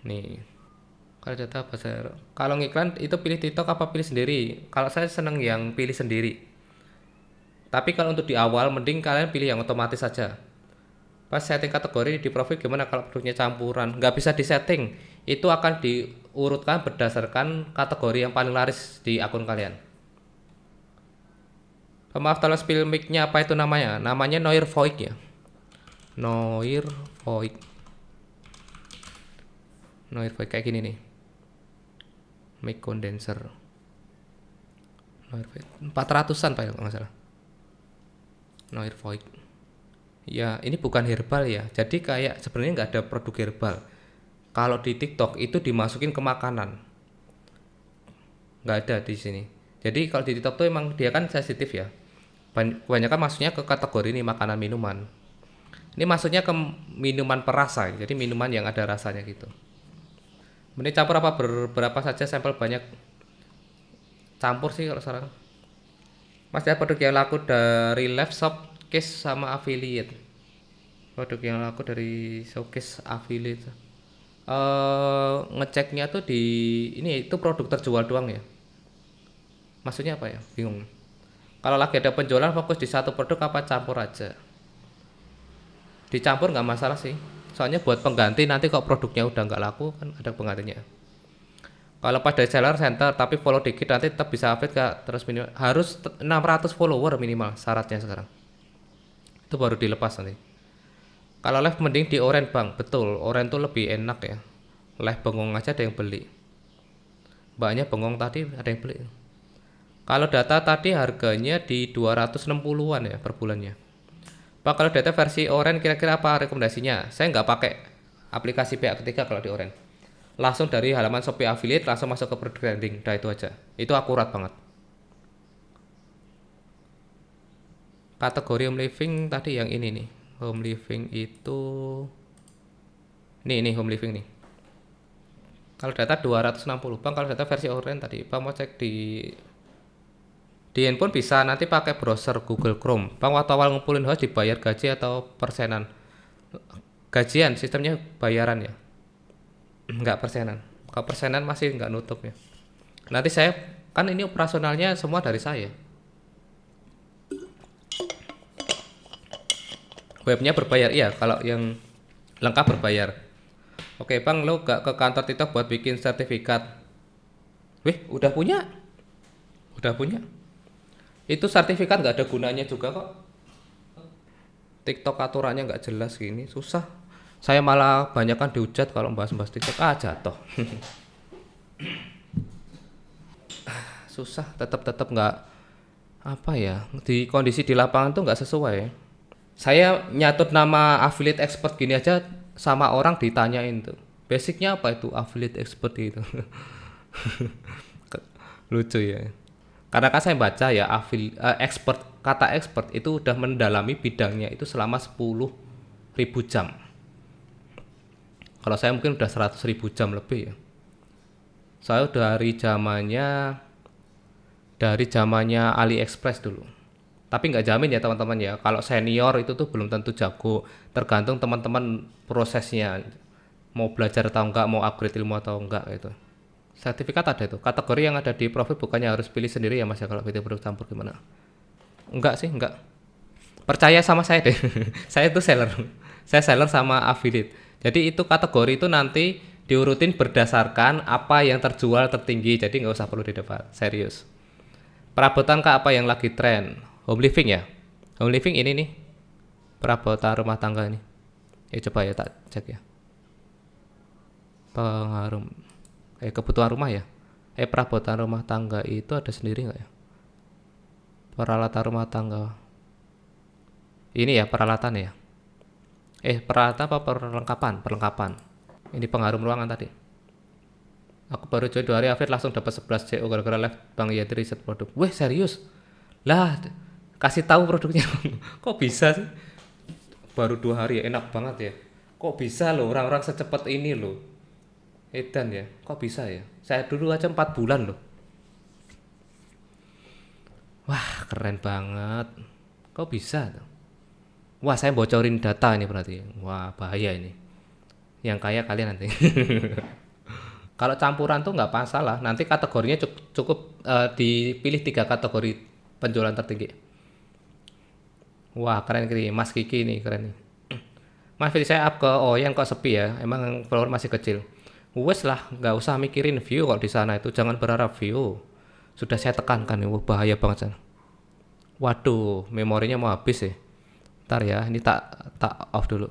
Speaker 1: Nih, kalau data apa seller, kalau ngiklan itu pilih TikTok apa pilih sendiri? Kalau saya seneng yang pilih sendiri, tapi kalau untuk di awal mending kalian pilih yang otomatis saja. Pas setting kategori di profil gimana kalau produknya campuran? Nggak bisa disetting, itu akan diurutkan berdasarkan kategori yang paling laris di akun kalian. Maaf tolong spill mic-nya apa itu namanya? Namanya Noir Void ya. Noir Void. Noir Void kayak gini nih. Mic condenser. Noir Void 400-an Pak ya kalau nggak salah. Noir Void. Ya, ini bukan herbal ya. Jadi kayak sebenarnya nggak ada produk herbal. Kalau di TikTok itu dimasukin ke makanan. Nggak ada di sini. Jadi kalau di TikTok tuh emang dia kan sensitif ya. Kebanyakan masuknya ke kategori ini makanan minuman. Ini masuknya ke minuman perasa, jadi minuman yang ada rasanya gitu. Mending campur apa berapa saja sampel banyak? Campur sih kalau sekarang. Mas lihat produk yang laku dari live showcase sama affiliate. Produk yang laku dari showcase affiliate. Ngeceknya tuh di ini itu produk terjual doang ya. Maksudnya apa ya? Bingung. Kalau lagi ada penjualan fokus di satu produk apa campur aja? Dicampur nggak masalah sih. Soalnya buat pengganti nanti kok produknya udah nggak laku kan ada penggantinya. Kalau pada seller center tapi follow dikit nanti tetap bisa update kak, terus minimal harus 600 follower minimal syaratnya sekarang. Itu baru dilepas nanti. Kalau live mending di orange bang, betul orange tuh lebih enak ya. Live bengong aja ada yang beli. Mbaknya bengong tadi ada yang beli. Kalau data tadi harganya di 260-an ya per bulannya. Pak kalau data versi orange kira-kira apa rekomendasinya? Saya nggak pakai aplikasi pihak ketiga kalau di orange. Langsung dari halaman Shopee affiliate langsung masuk ke product branding, udah itu aja. Itu akurat banget. Kategori home living tadi yang ini nih. Home living itu nih home living nih. Kalau data 260 bang, kalau data versi orange tadi bang mau cek di handphone bisa, nanti pakai browser Google Chrome. Bang waktu awal ngumpulin host dibayar gaji atau persenan? Gajian, sistemnya bayaran ya, nggak persenan. Kalau persenan masih nggak nutup ya. Nanti saya kan ini operasionalnya semua dari saya. Webnya berbayar, iya. Kalau yang lengkap berbayar. Oke bang, lo gak ke kantor TikTok buat bikin sertifikat? Wih, udah punya? Udah punya? Itu sertifikat nggak ada gunanya juga kok. TikTok aturannya nggak jelas gini, susah. Saya malah banyak kan dihujat kalau bahas-bahas TikTok, jatuh. Susah, tetap nggak apa ya, di kondisi di lapangan tuh nggak sesuai. Saya nyatut nama affiliate expert gini aja sama orang ditanyain tuh, basicnya apa itu affiliate expert gitu. Lucu ya. Karena kan saya baca ya expert, kata expert itu udah mendalami bidangnya itu selama 10.000 jam. Kalau saya mungkin udah 100.000 jam lebih ya. Saya dari zamannya AliExpress dulu. Tapi nggak jamin ya teman-teman ya. Kalau senior itu tuh belum tentu jago. Tergantung teman-teman prosesnya. Mau belajar atau enggak, mau upgrade ilmu atau enggak gitu. Sertifikat ada itu. Kategori yang ada di profil bukannya harus pilih sendiri ya mas ya kalau video produk campur gimana? Enggak sih, enggak. Percaya sama saya deh. Saya itu seller. Saya seller sama affiliate. Jadi itu kategori itu nanti diurutin berdasarkan apa yang terjual tertinggi. Jadi nggak usah perlu didebat. Serius. Perabotan kah apa yang lagi tren? Home living ya? Home living ini nih, perabotan rumah tangga ini. Coba ya tak cek ya. Pengaruh kebutuhan rumah ya. Perabotan rumah tangga itu ada sendiri nggak ya? Peralatan rumah tangga. Ini ya peralatan ya. Peralatan apa perlengkapan? Perlengkapan. Ini pengaruh ruangan tadi. Aku baru join 2 hari update langsung dapat 11 CO gara-gara live Bang Yati riset produk. Weh serius? Lah kasih tahu produknya. Kok bisa sih? Baru 2 hari ya, enak banget ya. Kok bisa loh orang-orang secepat ini loh. Edan ya, kok bisa ya? Saya dulu aja 4 bulan loh. Wah keren banget. Kok bisa tuh? Wah saya bocorin data ini berarti. Wah bahaya ini. Yang kaya kalian nanti. Kalau campuran tuh nggak masalah. Nanti kategorinya cukup dipilih 3 kategori penjualan tertinggi. Wah keren ini Mas Kiki nih keren nih. Mas Fitri saya up ke yang kok sepi ya. Emang follower masih kecil. Wes lah nggak usah mikirin view kok di sana itu. Jangan berharap view. Sudah saya tekankan nih. Wah bahaya banget sana. Waduh memorinya mau habis ya. Ntar ya ini tak off dulu.